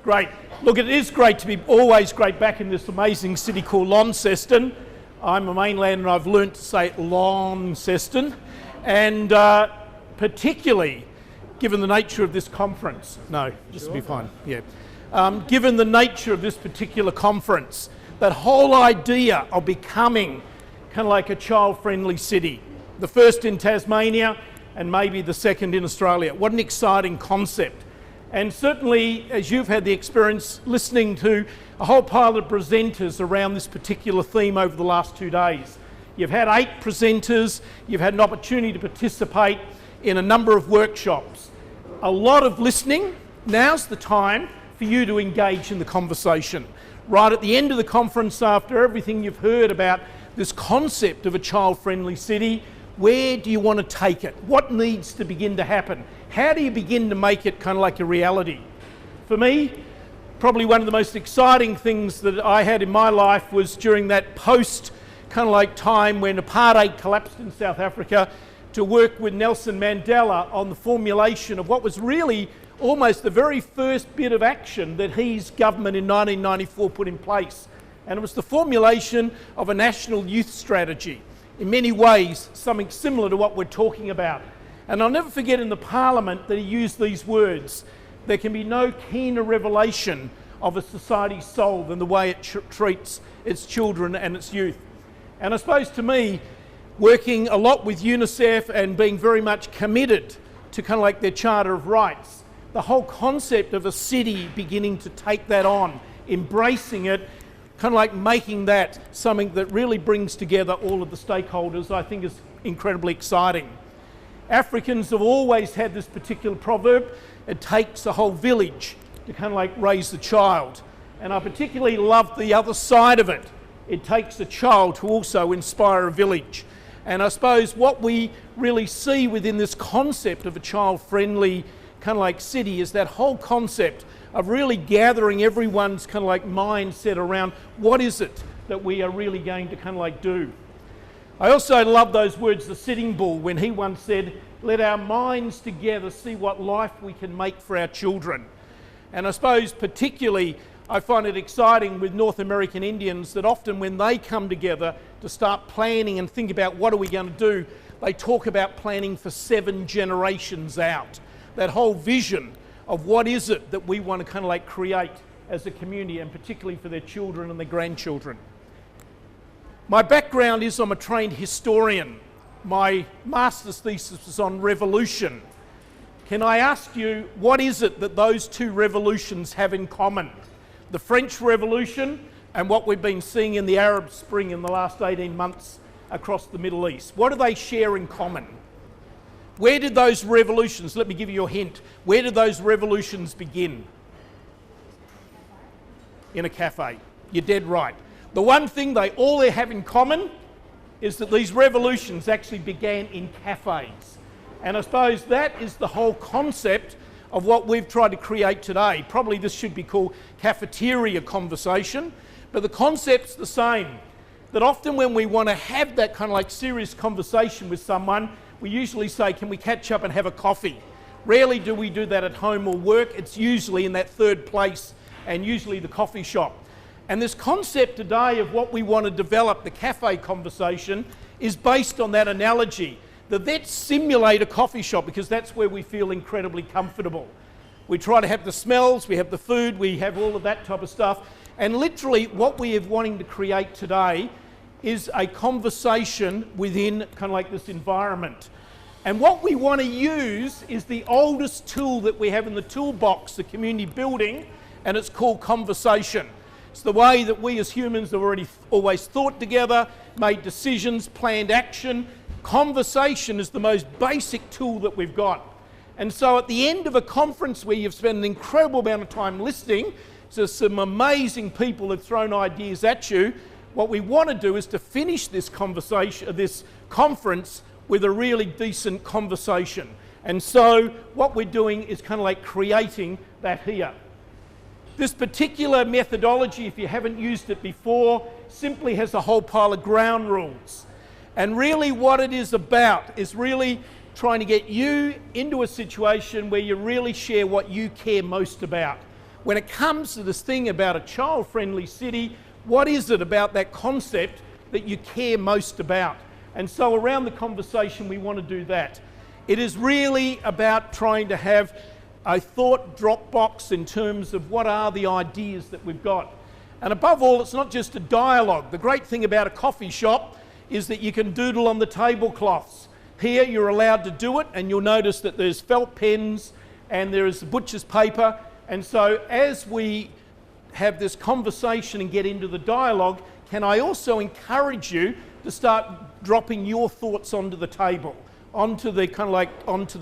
Great. Look, it is great to be always great back in this amazing city called Launceston. I'm a mainlander and I've learnt to say Launceston, and particularly given the nature of this conference. No, this will be fine. Yeah. Given the nature of this particular conference, that whole idea of becoming kind of like a child-friendly city, the first in Tasmania and maybe the second in Australia. What an exciting concept. And certainly, as you've had the experience listening to a whole pile of presenters around this particular theme over the last 2 days. You've had 8 presenters, you've had an opportunity to participate in a number of workshops. A lot of listening. Now's the time for you to engage in the conversation. Right at the end of the conference, after everything you've heard about this concept of a child-friendly city, where do you want to take it? What needs to begin to happen? How do you begin to make it kind of like a reality? For me, probably one of the most exciting things that I had in my life was during that post kind of like time when apartheid collapsed in South Africa, to work with Nelson Mandela on the formulation of what was really almost the very first bit of action that his government in 1994 put in place. And it was the formulation of a national youth strategy. In many ways, something similar to what we're talking about. And I'll never forget in the Parliament that he used these words: there can be no keener revelation of a society's soul than the way it treats its children and its youth. And I suppose to me, working a lot with UNICEF and being very much committed to kind of like their Charter of Rights, the whole concept of a city beginning to take that on, embracing it, kind of like making that something that really brings together all of the stakeholders, I think is incredibly exciting. Africans have always had this particular proverb: it takes a whole village to kind of like raise a child. And I particularly love the other side of it. It takes a child to also inspire a village. And I suppose what we really see within this concept of a child-friendly kind of like city is that whole concept of really gathering everyone's kind of like mindset around what is it that we are really going to kind of like do. I also love those words, the Sitting Bull, when he once said, "Let our minds together see what life we can make for our children." And I suppose particularly I find it exciting with North American Indians that often when they come together to start planning and think about what are we going to do, they talk about planning for 7 generations out. That whole vision of what is it that we want to kind of like create as a community, and particularly for their children and their grandchildren. My background is I'm a trained historian. My master's thesis was on revolution. Can I ask you, what is it that those 2 revolutions have in common? The French Revolution and what we've been seeing in the Arab Spring in the last 18 months across the Middle East. What do they share in common? Where did those revolutions, let me give you a hint, where did those revolutions begin? In a cafe. You're dead right. The one thing they all have in common is that these revolutions actually began in cafes. And I suppose that is the whole concept of what we've tried to create today. Probably this should be called cafeteria conversation, but the concept's the same. That often when we want to have that kind of like serious conversation with someone, we usually say, can we catch up and have a coffee? Rarely do we do that at home or work. It's usually in that third place, and usually the coffee shop. And this concept today of what we want to develop, the cafe conversation, is based on that analogy. That let's simulate a coffee shop, because that's where we feel incredibly comfortable. We try to have the smells, we have the food, we have all of that type of stuff. And literally what we are wanting to create today is a conversation within kind of like this environment. And what we want to use is the oldest tool that we have in the toolbox, the community building, and it's called conversation. It's the way that we as humans have always thought together, made decisions, planned action. Conversation is the most basic tool that we've got. And so at the end of a conference where you've spent an incredible amount of time listening to some amazing people that have thrown ideas at you, what we want to do is to finish this conversation, this conference, with a really decent conversation. And so what we're doing is kind of like creating that here. This particular methodology, if you haven't used it before, simply has a whole pile of ground rules. And really what it is about is really trying to get you into a situation where you really share what you care most about. when it comes to this thing about a child-friendly city, what is it about that concept that you care most about? And so around the conversation, we want to do that. It is really about trying to have a thought drop box in terms of what are the ideas that we've got. And above all, it's not just a dialogue. The great thing about a coffee shop is that you can doodle on the tablecloths. Here you're allowed to do it, and you'll notice that there's felt pens and there is butcher's paper. And so as we have this conversation and get into the dialogue, can I also encourage you to start dropping your thoughts onto the table, onto the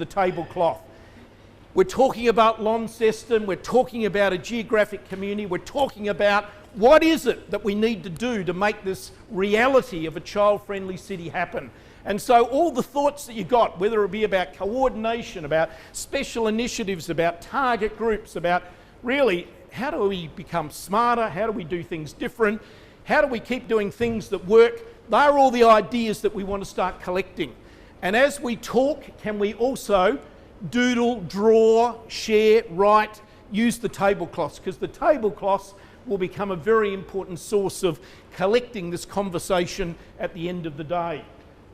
tablecloth. We're talking about Launceston, we're talking about a geographic community, we're talking about what is it that we need to do to make this reality of a child-friendly city happen. And so all the thoughts that you got, whether it be about coordination, about special initiatives, about target groups, about really how do we become smarter, how do we do things different, how do we keep doing things that work, they're all the ideas that we want to start collecting. And as we talk, can we also doodle, draw, share, write, use the tablecloths, because the tablecloths will become a very important source of collecting this conversation at the end of the day.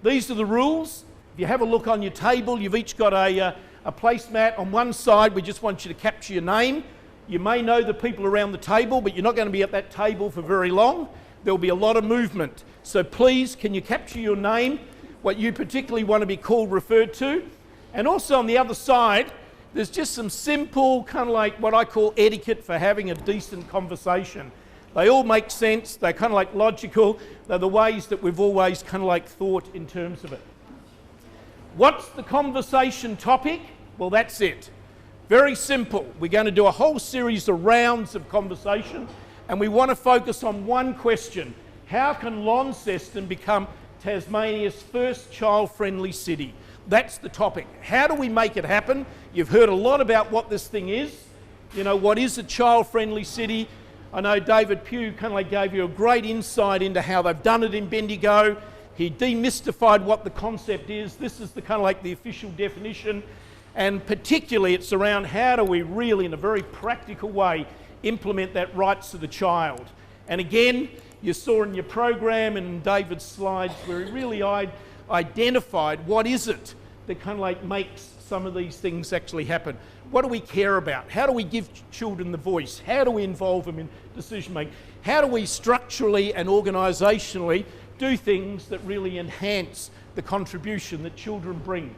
These are the rules. If you have a look on your table, you've each got a placemat. On one side, we just want you to capture your name. You may know the people around the table, but you're not going to be at that table for very long. There'll be a lot of movement. So please, can you capture your name, what you particularly want to be called, referred to? And also on the other side, there's just some simple, kind of like what I call etiquette for having a decent conversation. They all make sense, they're kind of like logical, they're the ways that we've always kind of like thought in terms of it. What's the conversation topic? Well, that's it. Very simple. We're going to do a whole series of rounds of conversation, and we want to focus on one question. How can Launceston become Tasmania's first child-friendly city? That's the topic. How do we make it happen? You've heard a lot about what this thing is. You know, what is a child-friendly city? I know David Pugh kind of like gave you a great insight into how they've done it in Bendigo. He demystified what the concept is. This is the kind of like the official definition. And particularly it's around how do we really, in a very practical way, implement that rights of the child. And again, you saw in your program and in David's slides where he really identified what is it that kind of like makes some of these things actually happen. What do we care about? How do we give children the voice? How do we involve them in decision making? How do we structurally and organisationally do things that really enhance the contribution that children bring?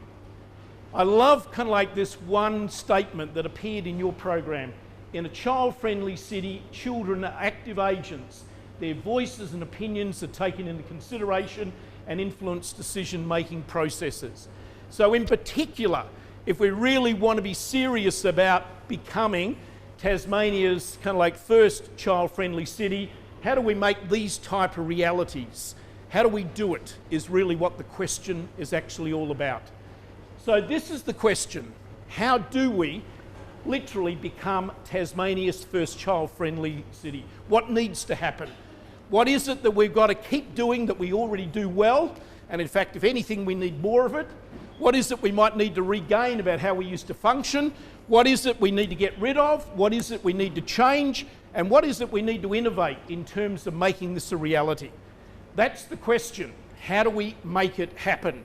I love kind of like this one statement that appeared in your program. In a child-friendly city, children are active agents. Their voices and opinions are taken into consideration and influence decision-making processes. So in particular, if we really want to be serious about becoming Tasmania's kind of like first child-friendly city, how do we make these type of realities? How do we do it is really what the question is actually all about. So this is the question. How do we literally become Tasmania's first child-friendly city? What needs to happen? What is it that we've got to keep doing that we already do well? And in fact, if anything, we need more of it. What is it we might need to regain about how we used to function? What is it we need to get rid of? What is it we need to change? And what is it we need to innovate in terms of making this a reality? That's the question. How do we make it happen?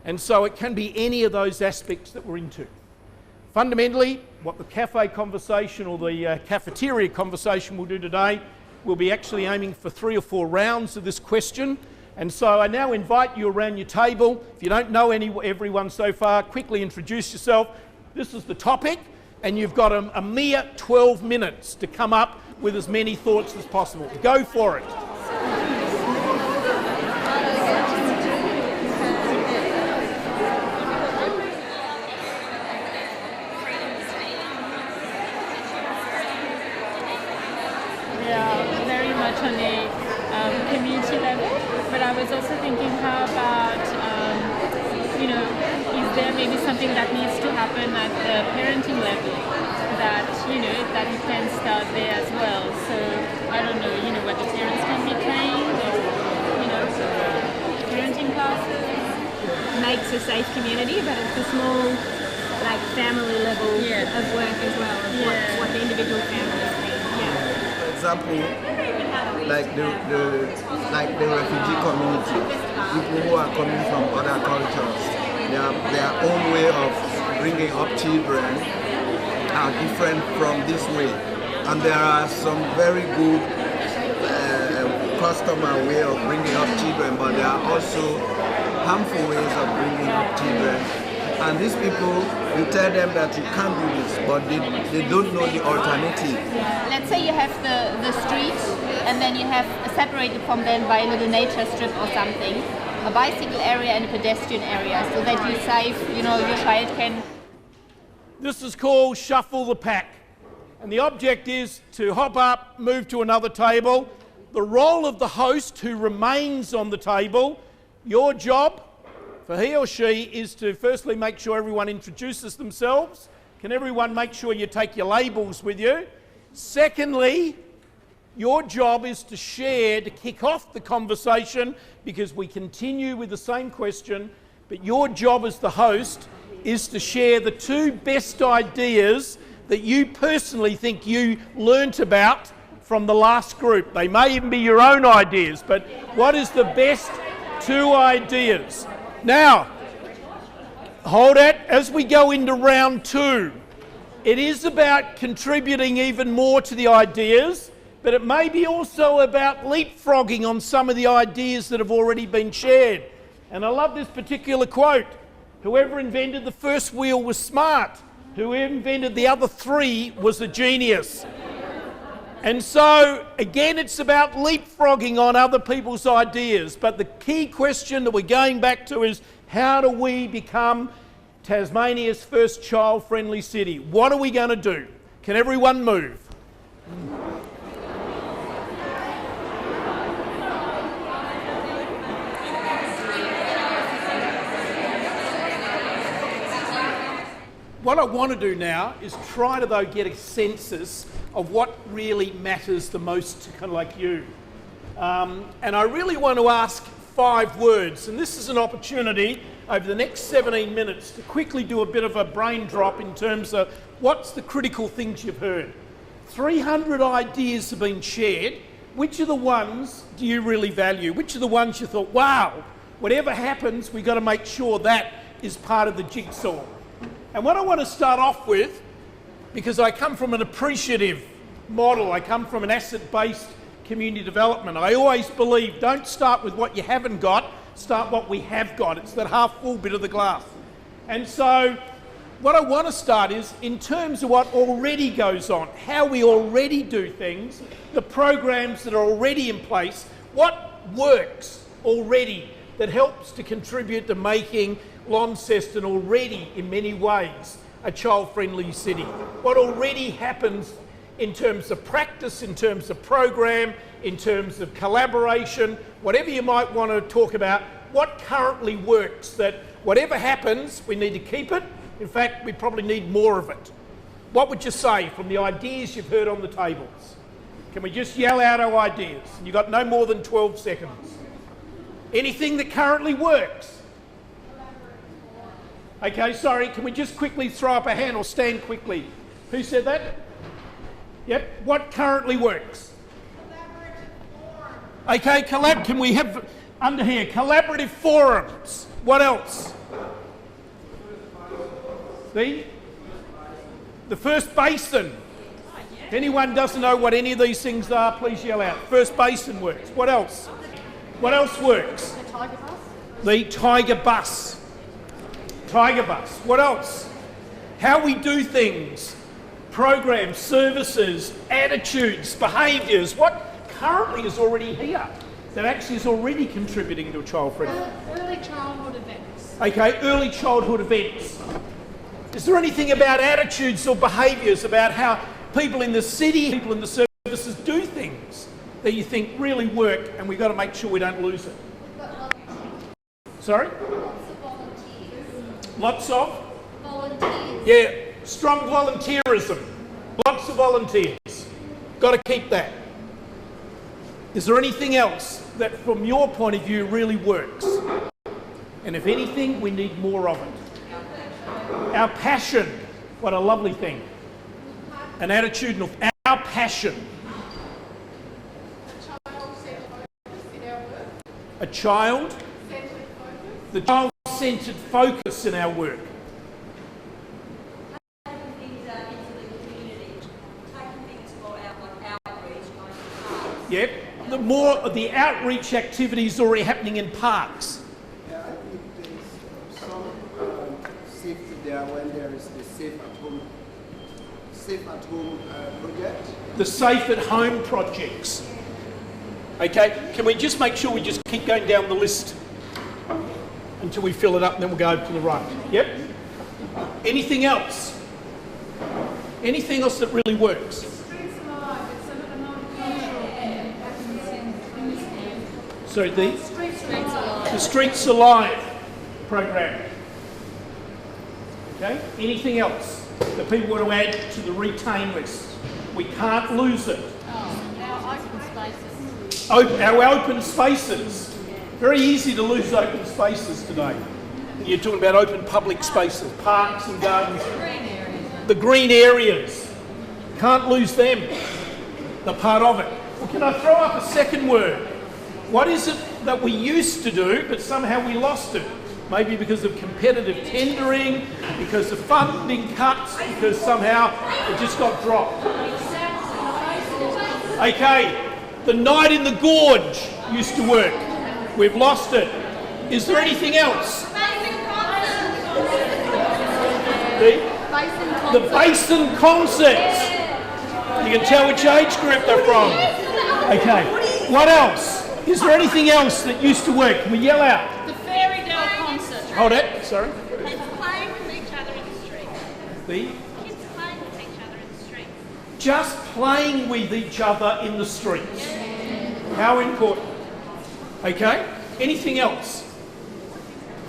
And so it can be any of those aspects that we're into. Fundamentally, what the cafe conversation or the cafeteria conversation will do today, we'll be actually aiming for 3 or 4 rounds of this question. And so I now invite you around your table. If you don't know everyone so far, quickly introduce yourself. This is the topic, and you've got a mere 12 minutes to come up with as many thoughts as possible. Go for it. Yeah, very much on a community level, but I was also thinking how about, is there maybe something that needs to happen at the parenting level that, that you can start there as well. So, I don't know, whether parents can be trained or, parenting classes makes a safe community, but it's a small, like family level of work as well, of what the individual families need. For example, like the refugee community, people who are coming from other cultures, their own way of bringing up children are different from this way, and there are some very good customer way of bringing up children, but there are also harmful ways of bringing up children. And these people, you tell them that you can't do this, but they don't know the alternative. Let's say you have the street, and then you have separated from them by a little nature strip or something, a bicycle area and a pedestrian area, so that you save, your child can... This is called Shuffle the Pack. And the object is to hop up, move to another table. The role of the host who remains on the table, your job for he or she is to firstly make sure everyone introduces themselves. Can everyone make sure you take your labels with you? Secondly, your job is to share, to kick off the conversation, because we continue with the same question, but your job as the host is to share the 2 best ideas that you personally think you learnt about from the last group. They may even be your own ideas, but what is the best 2 ideas? Now, hold it, as we go into round 2, it is about contributing even more to the ideas, but it may be also about leapfrogging on some of the ideas that have already been shared. And I love this particular quote: whoever invented the first wheel was smart, whoever invented the other 3 was a genius. And so, again, it's about leapfrogging on other people's ideas. But the key question that we're going back to is, how do we become Tasmania's first child-friendly city? What are we going to do? Can everyone move? What I want to do now is try to, though, get a census of what really matters the most to kind of like you. And I really want to ask 5 words, and this is an opportunity over the next 17 minutes to quickly do a bit of a brain drop in terms of what's the critical things you've heard. 300 ideas have been shared. Which are the ones do you really value? Which are the ones you thought, wow, whatever happens, we've got to make sure that is part of the jigsaw? And what I want to start off with, because I come from an appreciative model, I come from an asset-based community development. I always believe, don't start with what you haven't got, start what we have got. It's that half full bit of the glass. And so what I want to start is in terms of what already goes on, how we already do things, the programs that are already in place, what works already that helps to contribute to making Launceston already in many ways a child-friendly city. What already happens in terms of practice, in terms of program, in terms of collaboration, whatever you might want to talk about, what currently works that whatever happens, we need to keep it. In fact, we probably need more of it. What would you say from the ideas you've heard on the tables? Can we just yell out our ideas? You've got no more than 12 seconds. Anything that currently works? Okay, sorry, can we just quickly throw up a hand or stand quickly? Who said that? Yep, what currently works? Okay, can we have, under here, collaborative forums. What else? The first basin. If anyone doesn't know what any of these things are, please yell out. First basin works. What else? What else works? The Tiger Bus. The Tiger Bus. Tiger Bus. What else? How we do things. Programs, services, attitudes, behaviours. What currently is already here that actually is already contributing to a child-friendly? Early childhood events. Okay, early childhood events. Is there anything about attitudes or behaviours about how people in the city, people in the services do things that you think really work and we've got to make sure we don't lose it? Sorry? Lots of? Volunteers. Yeah, strong volunteerism. Lots of volunteers. Got to keep that. Is there anything else that from your point of view really works? And if anything, we need more of it. Our passion. What a lovely thing. An attitudinal. Our passion. A child. The child-centred focus in our work. Yep. The outreach activities already happening in parks. Yeah, I think there's some safety there when there is the safe at home project. The safe at home projects. Okay, can we just make sure we just keep going down the list until we fill it up and then we'll go to the right. Yep. Anything else? Anything else that really works? So the Streets Alive program. Okay. Anything else that people want to add to the retain list? We can't lose it. Our open spaces. Our open spaces. Very easy to lose open spaces today. You're talking about open public spaces, parks and gardens. The green areas. Can't lose them. They're part of it. Well, can I throw up a second word? What is it that we used to do, but somehow we lost it? Maybe because of competitive tendering, because of funding cuts, because somehow it just got dropped. Okay, the night in the gorge used to work. We've lost it. Is there anything else? The Basin concerts. You can tell which age group they're from. Okay, what else? Is there anything else that used to work? Can we yell out? The fairy tale concert. Hold it, sorry. Kids playing with each other in the street. Kids playing with each other in the street. Just playing with each other in the streets. How important. Okay, anything else?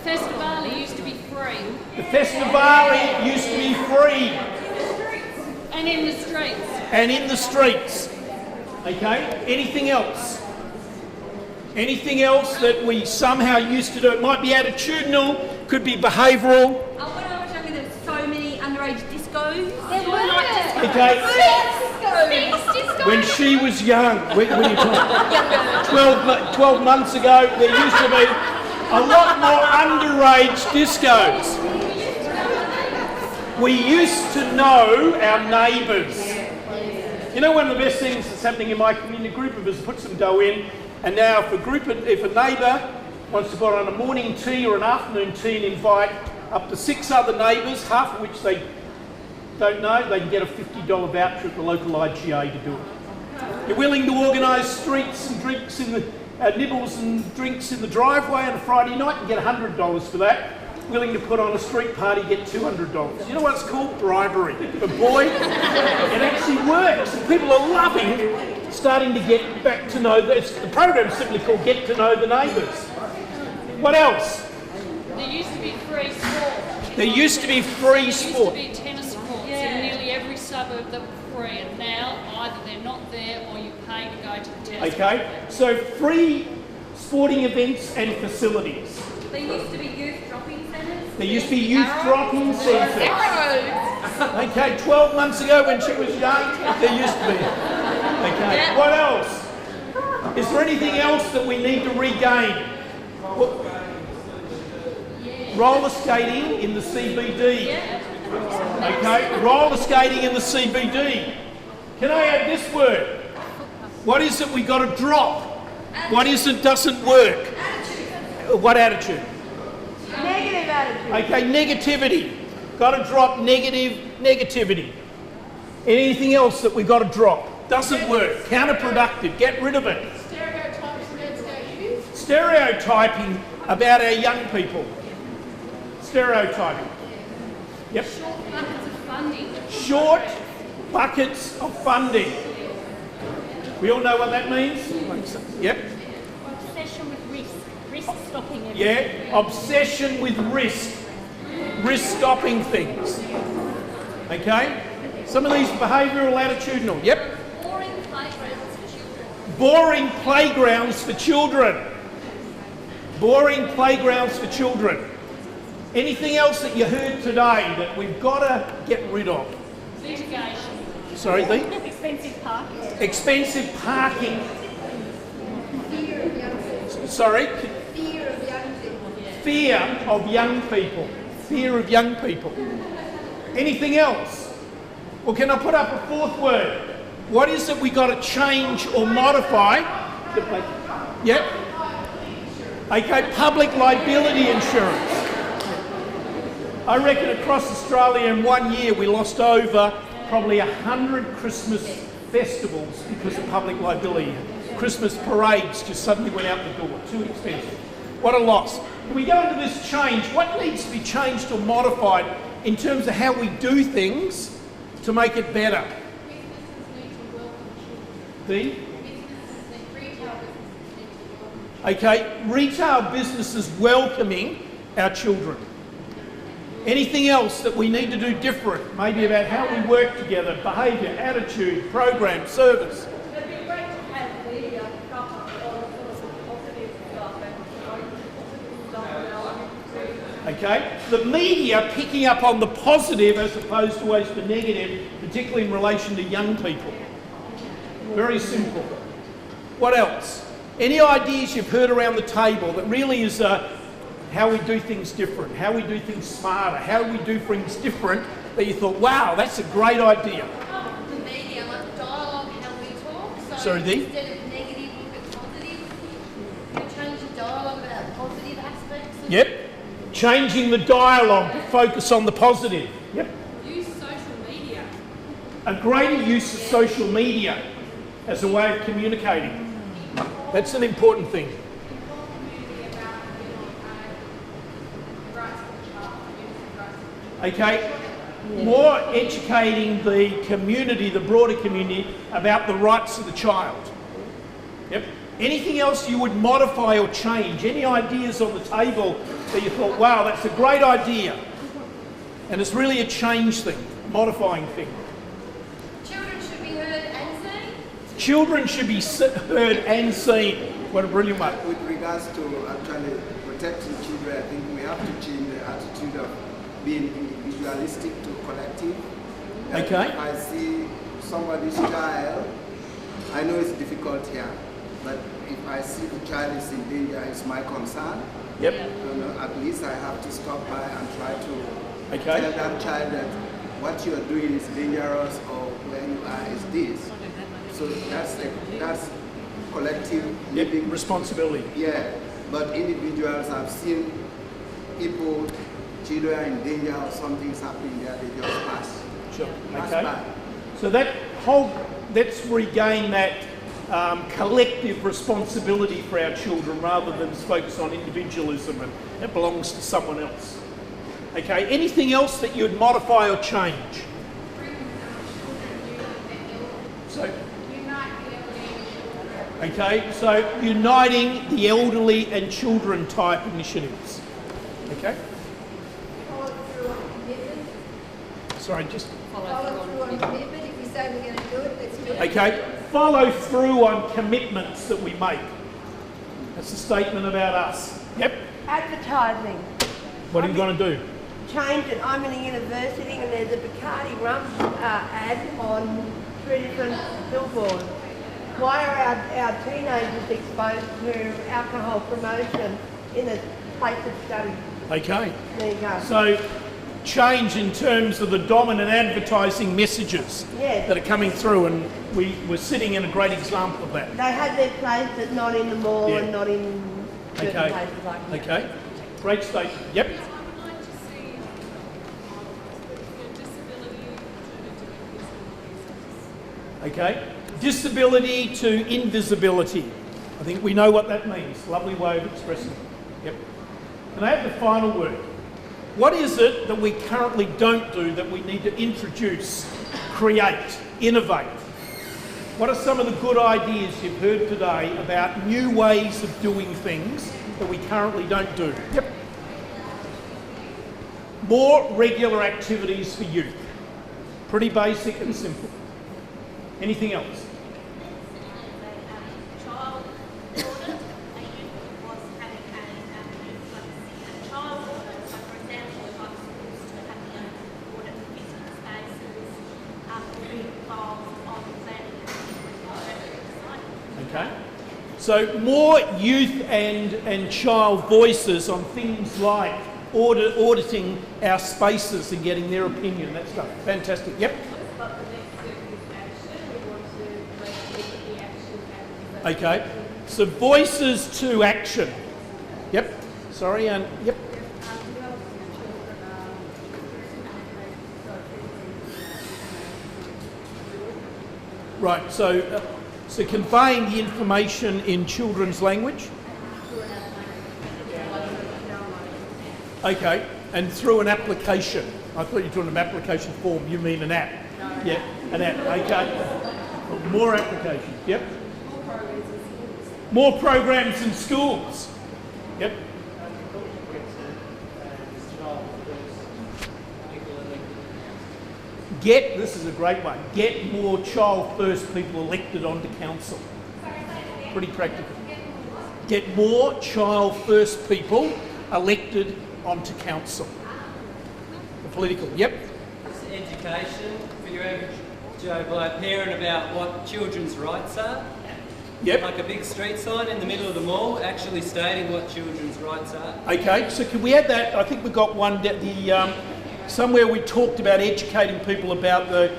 Festivali used to be free. The Festivali used to be free. And in the streets. And in the streets. Okay, anything else? Anything else that we somehow used to do? It might be attitudinal, could be behavioural. When I was younger, there were so many underage discos. Okay. When she was young, when you talk, 12 months ago, there used to be a lot more underage discos. We used to know our neighbours. You know, one of the best things that's happening in my community group of us put some dough in, and now if a neighbour wants to put on a morning tea or an afternoon tea and invite up to 6 other neighbours, half of which they don't know, they can get a $50 voucher at the local IGA to do it. You're willing to organise streets and drinks in the nibbles and drinks in the driveway on a Friday night and get $100 for that. Willing to put on a street party, get $200. You know what it's called? Bribery. But boy, it actually works. And people are loving starting to get back to know. The program's simply called Get to Know the Neighbours. What else? There used to be free sport. There used to be free sport. There used to be tennis courts in nearly every suburb that were free, and now either they're not there or you pay to go to the tennis court. Okay, so free sporting events and facilities. There used to be youth drop-in centres. There used to be youth drop-in centres. Okay, 12 months ago when she was young, there used to be. Okay, what else? Is there anything else that we need to regain? Roller skating in the CBD. Okay, roller skating in the CBD. Can I add this word? What is it we got to drop? What is it doesn't work? What attitude? Negative attitude. Okay, negativity. Got to drop negativity. Anything else that we got to drop? Doesn't work. Counterproductive. Get rid of it. Stereotyping about our young people. Stereotyping. Yep. Short buckets of funding. Short buckets of funding. We all know what that means? Yep. Obsession with risk. Risk stopping everything. Yeah, obsession with risk. Risk stopping things. Okay? Some of these behavioural, attitudinal. Yep. Boring playgrounds for children. Boring playgrounds for children. Boring playgrounds for children. Anything else that you heard today that we've got to get rid of? Litigation. Sorry, Lee? Expensive parking. Expensive parking. Sorry? Fear of young people. Fear of young people. Anything else? Well, can I put up a fourth word? What is it we got to change or modify? Yep. Okay, public liability insurance. I reckon across Australia in 1 year we lost over probably 100 Christmas festivals because of public liability. Christmas parades just suddenly went out the door. Too expensive. What a loss. When we go into this change, what needs to be changed or modified in terms of how we do things to make it better? The? Okay, retail businesses welcoming our children. Anything else that we need to do different? Maybe about how we work together, behaviour, attitude, program, service. Okay, the media picking up on the positive as opposed to always the negative, particularly in relation to young people. Very simple. What else? Any ideas you've heard around the table that really is how we do things different, how we do things smarter, how we do things different that you thought, wow, that's a great idea? The media, like dialogue, how we talk. So Sorry, Dee? instead of negative, look at positive. We change the dialogue about positive aspects. Yep. Changing the dialogue to focus on the positive. Yep. Use social media. A greater use of social media as a way of communicating. That's an important thing. Okay, more educating the community, the broader community, about the rights of the child. Yep. Anything else you would modify or change? Any ideas on the table that you thought, wow, that's a great idea? And it's really a change thing, a modifying thing. Children should be heard and seen. Children should be heard and seen. What a brilliant one. With regards to actually protecting children, I think we have to change the attitude of being individualistic to collective. Okay. If I see somebody's child, I know it's difficult here, but if I see the child is in danger, it's my concern. Yep. At least I have to stop by and try to Okay. tell that child that what you are doing is dangerous or where you are is this. So that's collective Yep. living. Responsibility. Yeah, but individuals, I've seen people, children are in danger or something's happening there, they just pass. Sure. Pass Okay. by. So let's regain that collective responsibility for our children rather than focus on individualism and it belongs to someone else. Okay, anything else that you'd modify or change? So, okay, so uniting the elderly and children type initiatives. Okay? Sorry, just... Follow through on commitment. If we say we're going to do it, let's do it. Okay, follow through on commitments that we make. That's a statement about us. Yep. Advertising. What are you going to do? Change it. I'm in a university and there's a Bacardi rum ad on 3 different billboards. Why are our teenagers exposed to alcohol promotion in a place of study? Okay. There you go. So, change in terms of the dominant advertising messages Yes. that are coming through, and we're sitting in a great example of that. They have their place, but not in the mall Yeah. and not in certain Okay. places like that. Okay. Great statement. Yep. I would like to see disability Okay. Disability to invisibility. I think we know what that means. Lovely way of expressing it. Yep. Can I have the final word? What is it that we currently don't do that we need to introduce, create, innovate? What are some of the good ideas you've heard today about new ways of doing things that we currently don't do? Yep. More regular activities for youth. Pretty basic and simple. Anything else? child audit. A youth was having a child audit. So, for example, So more youth and child voices on things like auditing our spaces and getting their opinion, that stuff. Fantastic. Yep. Okay. So voices to action. Yep. Sorry, and yep. Right. So conveying the information in children's language. Okay, and through an application. I thought you were talking about application form. You mean an app? Yeah, an app. Okay. More applications. Yep. More programs in schools. Yep. This is a great one, get more child first people elected onto council. Pretty practical. Get more child first people elected onto council. The political, yep. It's education for your average Joe Blow parent about what children's rights are. Yep. Like a big street sign in the middle of the mall actually stating what children's rights are. Okay, so can we add that? I think we got one, somewhere we talked about educating people about the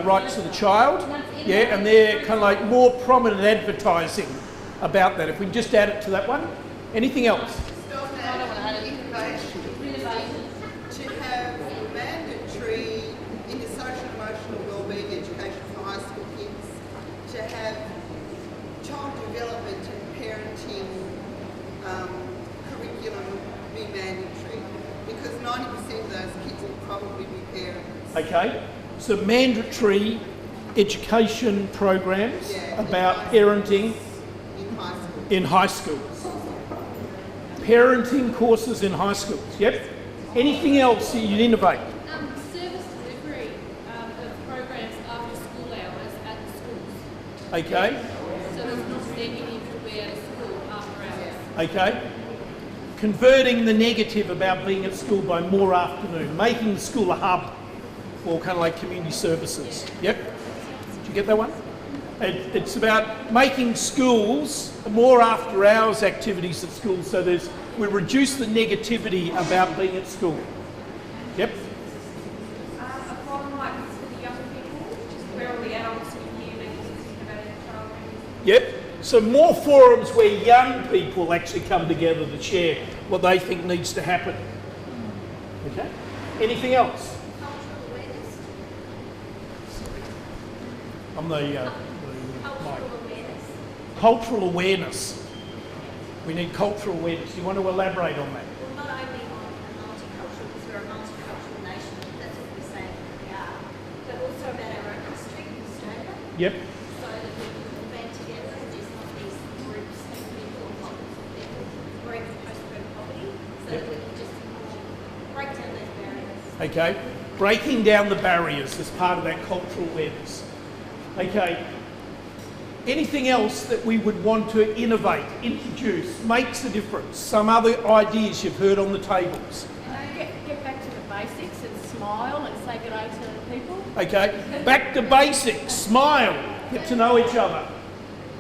rights of the child. Yeah, and they're kind of like more prominent advertising about that. If we just add it to that one. Anything else? To have mandatory in the social emotional wellbeing education for high school kids, to have child development and parenting curriculum be mandatory, because 90% of those kids will probably be parents. Okay, so mandatory education programs about parenting in high schools. Parenting courses in high schools, yep. Anything else you'd innovate? Service delivery of programs after school hours at the schools. Okay. So there's not negative to be at school after hours. Okay. Converting the negative about being at school by more afternoon, making the school a hub for kind of like community services. Yep. Did you get that one? It's about making schools more after hours activities at schools, so we reduce the negativity about being at school. Yep. A forum like this for the young people, just where all the adults can hear them talking about their child. Yep. So more forums where young people actually come together to share what they think needs to happen. Okay. Anything else? Cultural awareness. I'm the Cultural awareness. cultural awareness. We need cultural awareness. Do you want to elaborate on that? Well, not only on multicultural, because we're a multicultural nation, that's what we're saying we are, but also about our own history in Australia. Yep. So that we can band together and there's not these groups of people or pockets of people or even postcode poverty, so that we can just break down those barriers. Okay. Breaking down the barriers as part of that cultural awareness. Okay. Anything else that we would want to innovate, introduce, makes a difference? Some other ideas you've heard on the tables? Get back to the basics and smile and say good day to people. Okay, back to basics, smile, get to know each other.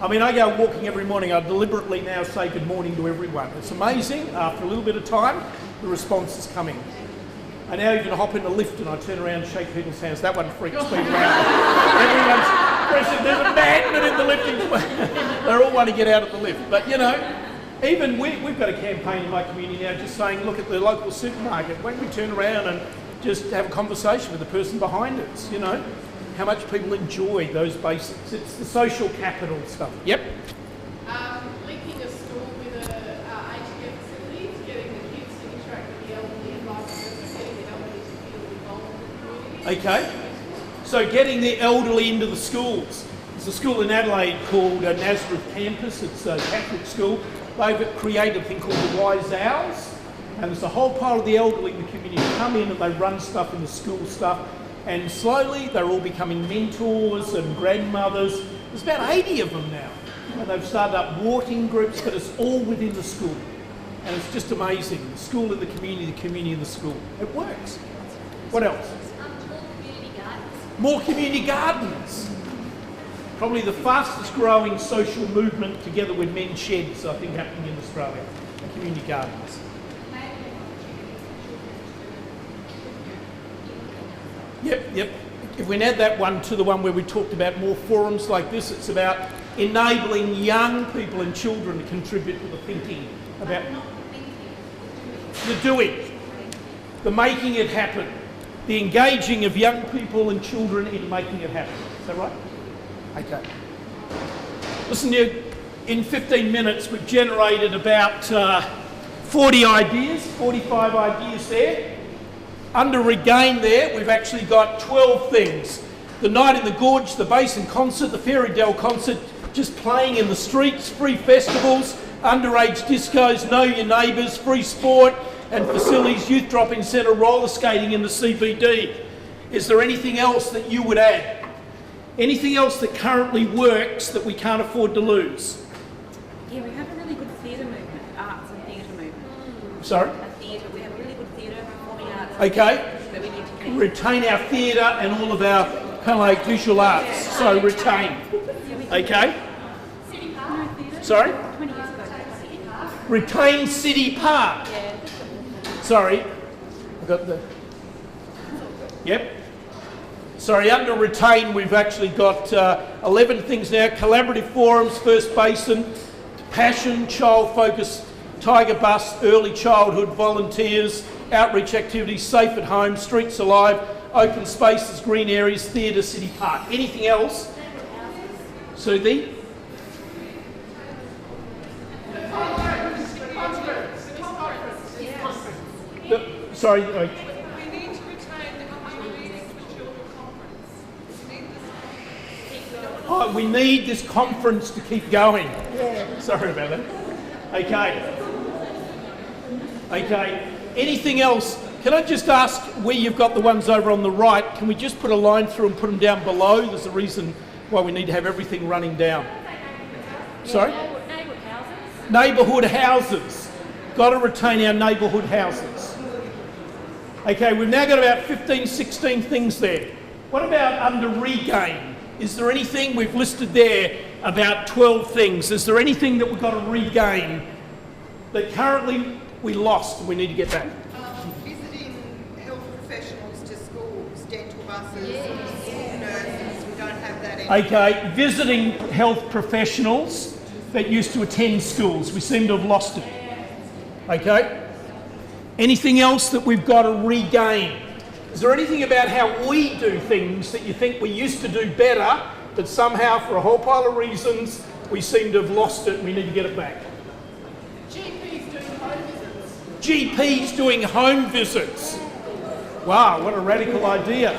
I mean, I go walking every morning, I deliberately now say good morning to everyone. It's amazing, after a little bit of time, the response is coming. I now even hop in the lift and I turn around and shake people's hands. That one freaks people out. Everyone's pressing, there's a magnet in the lifting. They all want to get out of the lift. But you know, even we've got a campaign in my community now just saying, look at the local supermarket. When we turn around and just have a conversation with the person behind us, you know, how much people enjoy those basics. It's the social capital stuff. Yep. Linking a school with a aged care facility, getting the kids to interact with the elderly and vice versa, getting the elderly to feel involved in the community. Okay. So getting the elderly into the schools. There's a school in Adelaide called Nazareth Campus. It's a Catholic school. They've created a thing called the Wise Hours. And there's a whole pile of the elderly in the community who come in and they run stuff in the school stuff. And slowly they're all becoming mentors and grandmothers. There's about 80 of them now. And they've started up walking groups, but it's all within the school. And it's just amazing. The school in the community in the school. It works. What else? More community gardens. More community gardens. Probably the fastest growing social movement together with men's sheds, I think, happening in Australia, community gardens. Yep. If we add that one to the one where we talked about more forums like this, it's about enabling young people and children to contribute to the thinking about the doing, the making it happen, the engaging of young people and children in making it happen. Is that right? Okay. Listen, in 15 minutes we've generated about 40 ideas, 45 ideas there. Under Regain there, we've actually got 12 things. The Night in the Gorge, the Basin Concert, the Fairy Dell Concert, just playing in the streets, free festivals, underage discos, know your neighbours, free sport and facilities, youth drop-in centre, roller skating in the CBD. Is there anything else that you would add? Anything else that currently works that we can't afford to lose? Yeah, we have a really good theatre movement, arts and theatre movement. Sorry? Theatre, we have a really good theatre, performing arts. Okay. That we need to keep. Retain our theatre and all of our kind of like visual arts. So retain. Okay. City Park. Sorry? 20 years ago. Retain City Park. Yeah. Sorry. I got the... Yep. Sorry, under Retain we've actually got 11 things now. Collaborative forums, First Basin, Passion, Child Focus, Tiger Bus, Early Childhood, Volunteers, Outreach Activities, Safe at Home, Streets Alive, Open Spaces, Green Areas, Theatre, City Park. Anything else? Suthi? Sorry. We need to retain the Communities for Children conference. We need this conference to keep going. Yeah. Sorry about that. Okay. Anything else? Can I just ask where you've got the ones over on the right, can we just put a line through and put them down below? There's a reason why we need to have everything running down. Sorry? Neighbourhood houses. Neighbourhood houses. Got to retain our neighbourhood houses. Okay, we've now got about 15, 16 things there. What about under Regain? Is there anything we've listed there about 12 things? Is there anything that we've got to regain that currently we lost and we need to get back? Visiting health professionals to schools, dental buses, school nurses, we don't have that anymore. Okay, visiting health professionals that used to attend schools, we seem to have lost it. Okay? Anything else that we've got to regain? Is there anything about how we do things that you think we used to do better, but somehow for a whole pile of reasons we seem to have lost it and we need to get it back? GPs doing home visits. GPs doing home visits. Wow, what a radical idea.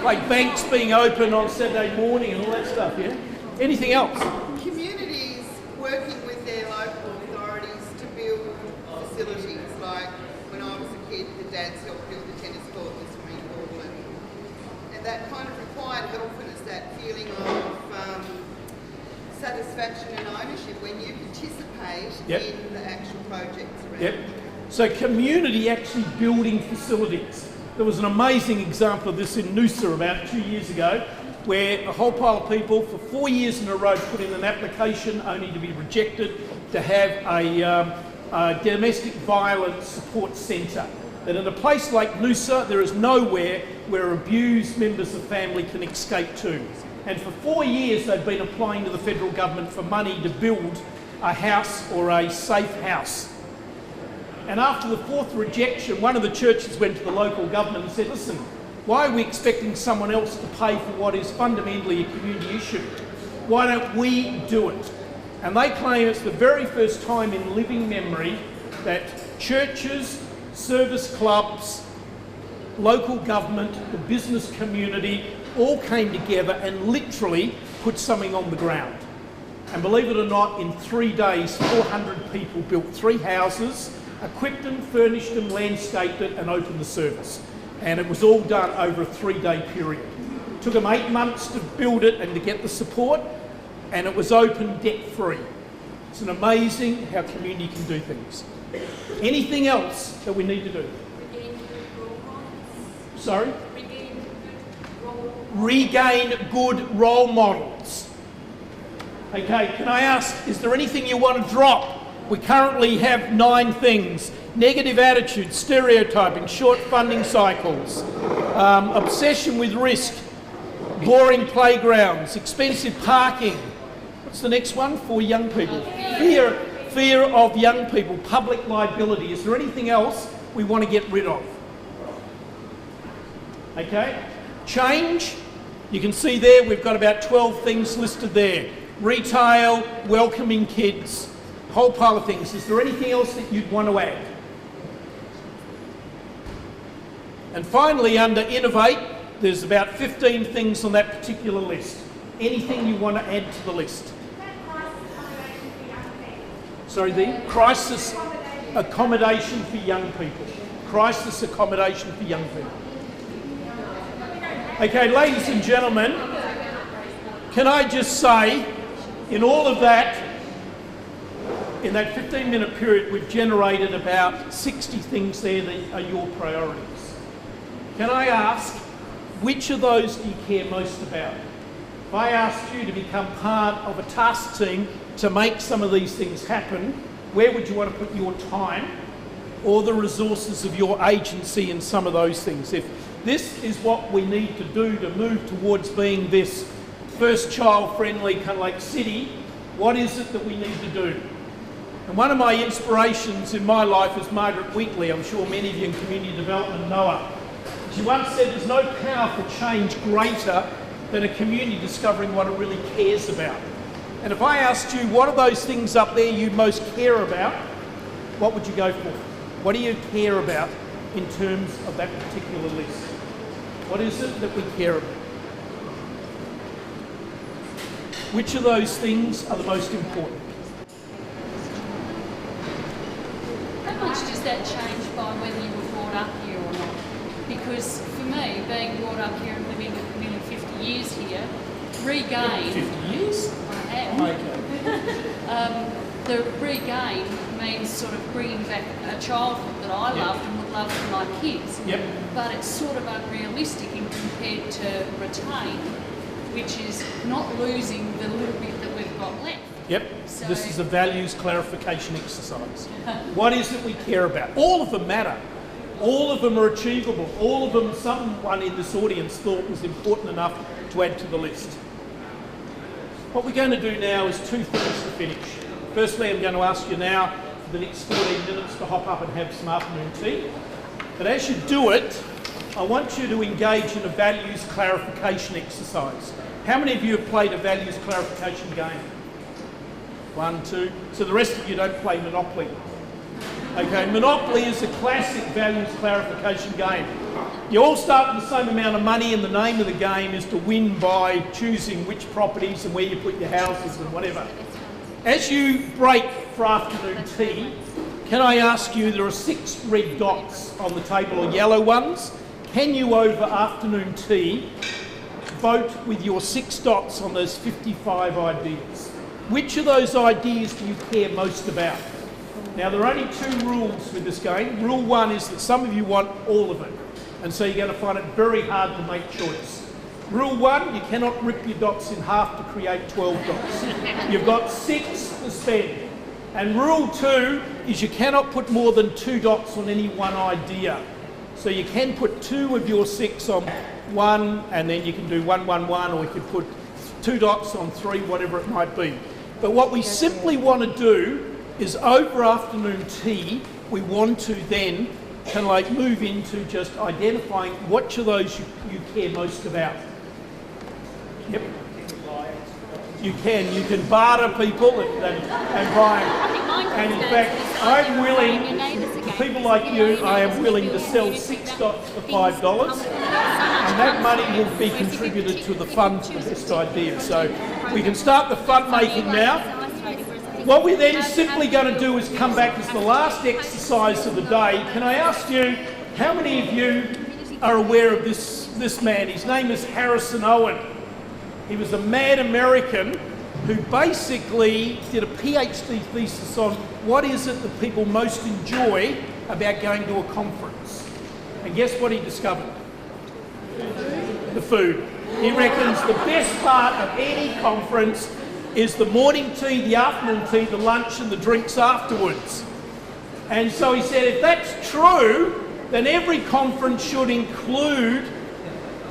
Like banks being open on Saturday morning and all that stuff, yeah? Anything else? Communities working with their local authorities to build facilities, like when I was a kid, the dads helped build the tennis court, the swimming pool, and that kind of required helpfulness, that feeling of satisfaction and ownership when you participate in the actual projects around. Yep. So community actually building facilities. There was an amazing example of this in Noosa about 2 years ago, where a whole pile of people for 4 years in a row put in an application only to be rejected to have a domestic violence support centre. And in a place like Noosa, there is nowhere where abused members of family can escape to. And for 4 years, they've been applying to the federal government for money to build a house or a safe house. And after the fourth rejection, one of the churches went to the local government and said, listen, why are we expecting someone else to pay for what is fundamentally a community issue? Why don't we do it? And they claim it's the very first time in living memory that churches, service clubs, local government, the business community all came together and literally put something on the ground. And believe it or not, in 3 days, 400 people built 3 houses, equipped them, furnished them, landscaped it and opened the service. And it was all done over a 3-day period. It took them 8 months to build it and to get the support, and it was open debt-free. It's an amazing how community can do things. Anything else that we need to do? Sorry? Regain good role models. Okay, can I ask, is there anything you want to drop? We currently have 9 things. Negative attitude, stereotyping, short funding cycles, obsession with risk, boring playgrounds, expensive parking. What's the next one for young people? Fear of young people, public liability. Is there anything else we want to get rid of? Okay, change. You can see there we've got about 12 things listed there. Retail, welcoming kids, whole pile of things. Is there anything else that you'd want to add? And finally, under innovate, there's about 15 things on that particular list. Anything you want to add to the list? Sorry, the crisis accommodation for young people. Crisis accommodation for young people. Okay, ladies and gentlemen, can I just say, in all of that, in that 15-minute period, we've generated about 60 things there that are your priorities. Can I ask, which of those do you care most about? If I asked you to become part of a task team to make some of these things happen, where would you want to put your time or the resources of your agency in some of those things? If this is what we need to do to move towards being this first child-friendly kind of like city, what is it that we need to do? And one of my inspirations in my life is Margaret Wheatley. I'm sure many of you in community development know her. She once said there's no powerful change greater than a community discovering what it really cares about. And if I asked you, what are those things up there you most care about, what would you go for? What do you care about in terms of that particular list? What is it that we care about? Which of those things are the most important? How much does that change by whether you were brought up here or not? Because for me, being brought up here and living nearly 50 years here, regain... 50 years? I have. The regain means sort of bringing back a childhood that I loved and would love for my kids. Yep. But it's sort of unrealistic in compared to retain, which is not losing the little bit that we've got left. Yep, so this is a values clarification exercise. What is it we care about? All of them matter. All of them are achievable. All of them someone in this audience thought was important enough to add to the list. What we're going to do now is 2 things to finish. Firstly, I'm going to ask you now for the next 14 minutes to hop up and have some afternoon tea. But as you do it, I want you to engage in a values clarification exercise. How many of you have played a values clarification game? 1, 2. So the rest of you don't play Monopoly. Okay, Monopoly is a classic values clarification game. You all start with the same amount of money and the name of the game is to win by choosing which properties and where you put your houses and whatever. As you break for afternoon tea, can I ask you, there are 6 red dots on the table or yellow ones. Can you, over afternoon tea, vote with your 6 dots on those 55 ideas? Which of those ideas do you care most about? Now, there are only 2 rules with this game. Rule 1 is that some of you want all of it, and so you're going to find it very hard to make choice. Rule 1, you cannot rip your dots in half to create 12 dots. You've got 6 to spend. And rule 2 is you cannot put more than 2 dots on any one idea. So you can put 2 of your 6 on one, and then you can do 1, 1, 1, or you could put 2 dots on 3, whatever it might be. But what we simply want to do is over afternoon tea, we want to then kind of like move into just identifying which of those you care most about. Yep. You can barter people and buy them. And in fact, I'm willing, for people like you, I am willing to sell 6 dots for $5, and that money will be contributed to the fund for the best idea. So we can start the fund making now. What we're then simply going to do is come back as the last exercise of the day. Can I ask you, how many of you are aware of this man? His name is Harrison Owen. He was a mad American who basically did a PhD thesis on what is it that people most enjoy about going to a conference. And guess what he discovered? The food. He reckons the best part of any conference is the morning tea, the afternoon tea, the lunch and the drinks afterwards. And so he said, if that's true, then every conference should include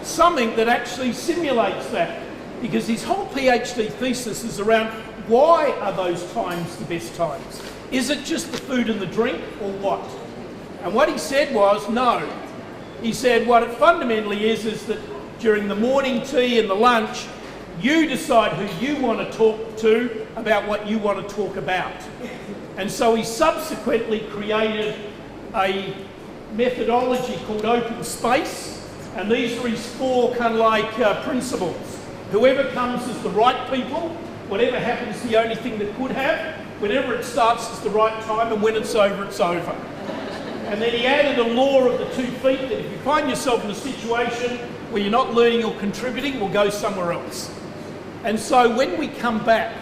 something that actually simulates that. Because his whole PhD thesis is around why are those times the best times? Is it just the food and the drink or what? And what he said was, no. He said what it fundamentally is that during the morning tea and the lunch, you decide who you want to talk to about what you want to talk about. And so he subsequently created a methodology called open space, and these are his four kind of like principles. Whoever comes is the right people, whatever happens is the only thing that could have, whenever it starts is the right time, and when it's over, it's over. And then he added a law of the 2 feet, that if you find yourself in a situation where you're not learning or contributing, we'll go somewhere else. And so when we come back,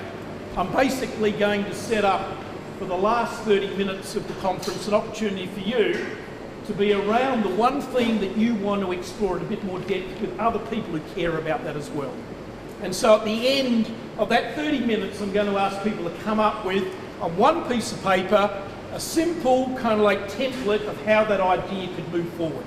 I'm basically going to set up for the last 30 minutes of the conference an opportunity for you to be around the one theme that you want to explore in a bit more depth with other people who care about that as well. And so at the end of that 30 minutes, I'm going to ask people to come up with, on one piece of paper, a simple kind of like template of how that idea could move forward.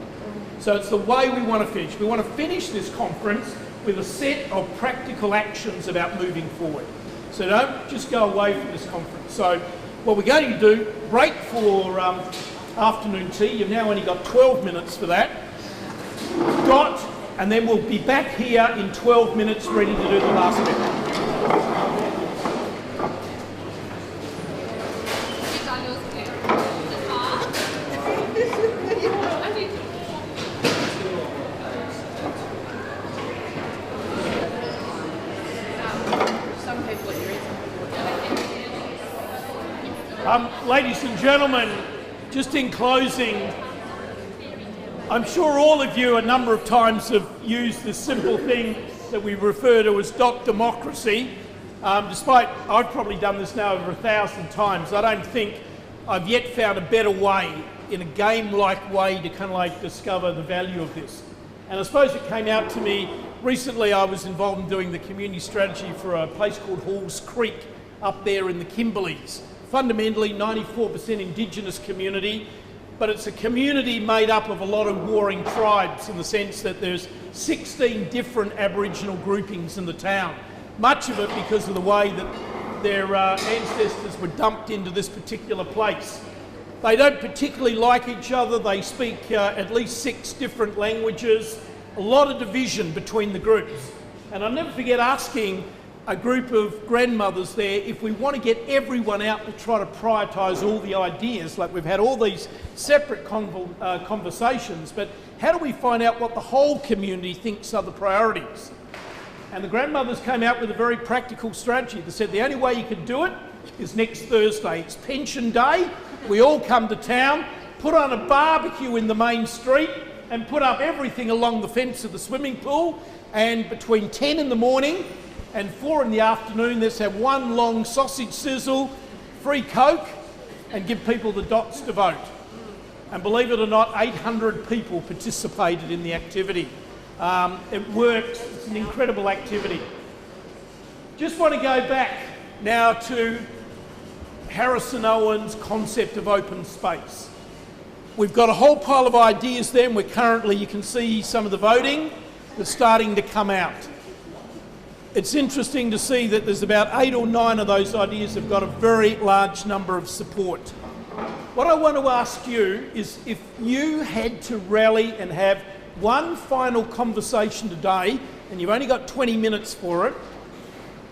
So it's the way we want to finish. We want to finish this conference with a set of practical actions about moving forward. So don't just go away from this conference. So what we're going to do, break for afternoon tea. You've now only got 12 minutes for that. And then we'll be back here in 12 minutes ready to do the last bit. Ladies and gentlemen, just in closing, I'm sure all of you a number of times have used this simple thing that we refer to as dot democracy. Despite I've probably done this now over 1,000 times, I don't think I've yet found a better way, in a game-like way, to kind of like discover the value of this. And I suppose it came out to me recently. I was involved in doing the community strategy for a place called Halls Creek up there in the Kimberleys. Fundamentally 94% Indigenous community, but it's a community made up of a lot of warring tribes, in the sense that there's 16 different Aboriginal groupings in the town. Much of it because of the way that their ancestors were dumped into this particular place. They don't particularly like each other. They speak at least 6 different languages, a lot of division between the groups. And I'll never forget asking a group of grandmothers there if we want to get everyone out to try to prioritise all the ideas. Like, we've had all these separate conversations, but how do we find out what the whole community thinks are the priorities? And the grandmothers came out with a very practical strategy. They said the only way you can do it is next Thursday. It's pension day. We all come to town, put on a barbecue in the main street and put up everything along the fence of the swimming pool, and between 10 in the morning and 4 in the afternoon, let's have one long sausage sizzle, free Coke, and give people the dots to vote. And believe it or not, 800 people participated in the activity. It worked. It's an incredible activity. Just want to go back now to Harrison Owen's concept of open space. We've got a whole pile of ideas there, and we're currently, you can see some of the voting that's starting to come out. It's interesting to see that there's about 8 or 9 of those ideas have got a very large number of support. What I want to ask you is, if you had to rally and have one final conversation today, and you've only got 20 minutes for it,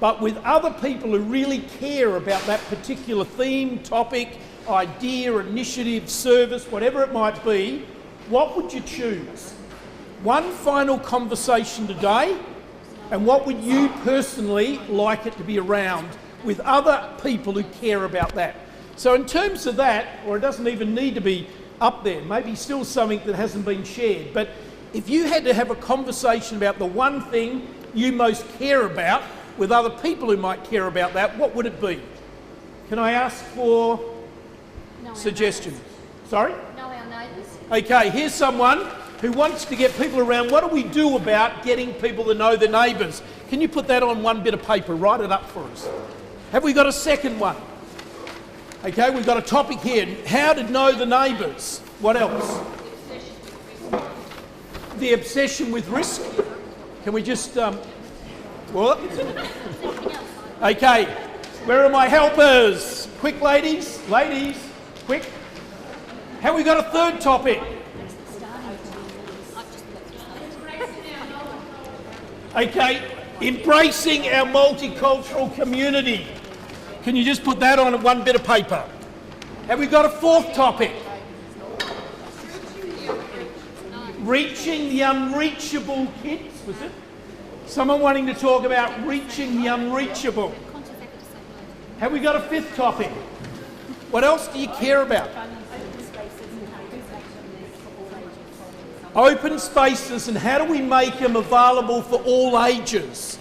but with other people who really care about that particular theme, topic, idea, initiative, service, whatever it might be, what would you choose? One final conversation today, and what would you personally like it to be around with other people who care about that? So in terms of that, or it doesn't even need to be up there, maybe still something that hasn't been shared, but if you had to have a conversation about the one thing you most care about with other people who might care about that, what would it be? Can I ask for suggestions? Sorry? Know our neighbours. Okay, here's someone who wants to get people around. What do we do about getting people to know their neighbours? Can you put that on one bit of paper? Write it up for us. Have we got a second one? Okay, we've got a topic here. How to know the neighbours. What else? The obsession with risk. Can we just... what? Okay, where are my helpers? Quick, ladies. Ladies, quick. Have we got a third topic? Okay, embracing our multicultural community. Can you just put that on one bit of paper? Have we got a fourth topic? Reaching the unreachable kids, was it? Someone wanting to talk about reaching the unreachable. Have we got a fifth topic? What else do you care about? Open spaces, and how do we make them available for all ages?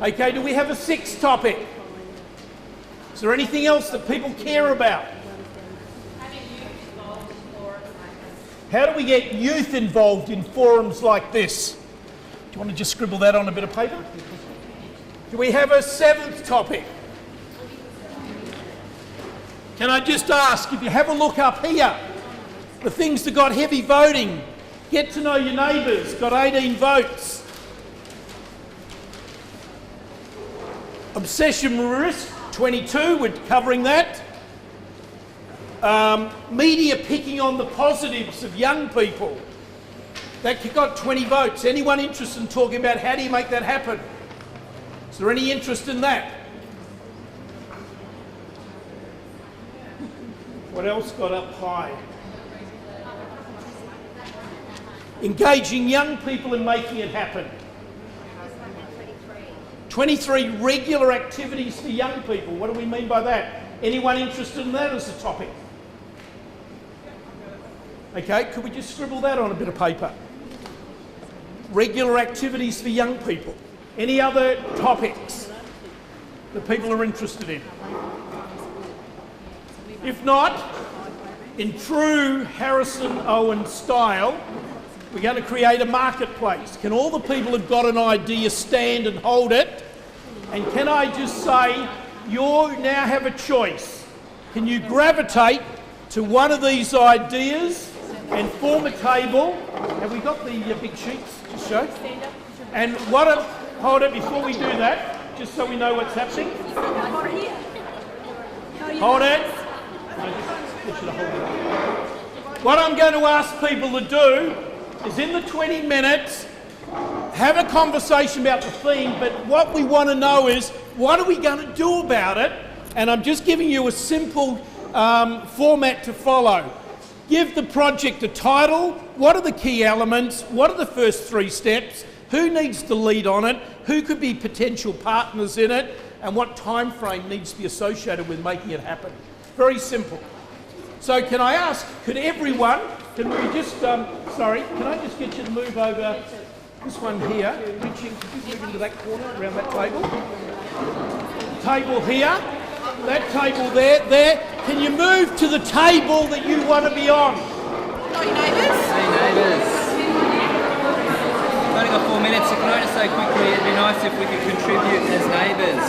Okay, do we have a sixth topic? Is there anything else that people care about? How do we get youth involved in forums like this? Do you want to just scribble that on a bit of paper? Do we have a seventh topic? Can I just ask, if you have a look up here, the things that got heavy voting, get to know your neighbours, got 18 votes. Obsession with risk, 22, we're covering that. Media picking on the positives of young people, that got 20 votes. Anyone interested in talking about how do you make that happen? Is there any interest in that? What else got up high? Engaging young people in making it happen. 23 regular activities for young people. What do we mean by that? Anyone interested in that as a topic? Okay, could we just scribble that on a bit of paper? Regular activities for young people. Any other topics that people are interested in? If not, in true Harrison Owen style, we're going to create a marketplace. Can all the people who've got an idea stand and hold it? And can I just say, you now have a choice. Can you gravitate to one of these ideas and form a table? Have we got the big sheets to show? And hold it before we do that, just so we know what's happening. Hold it. What I'm going to ask people to do is in the 20 minutes, have a conversation about the theme, but what we want to know is, what are we going to do about it? And I'm just giving you a simple format to follow. Give the project a title, what are the key elements, what are the first 3 steps, who needs to lead on it, who could be potential partners in it, and what time frame needs to be associated with making it happen. Very simple. So can I ask, could everyone, can we just, sorry, can I just get you to move over this one here, reaching, could you move into that corner, around that table? Table here, that table there. Can you move to the table that you want to be on? Hi neighbours. Hey neighbours. We've only got 4 minutes, so can I just say quickly, it'd be nice if we could contribute as neighbours,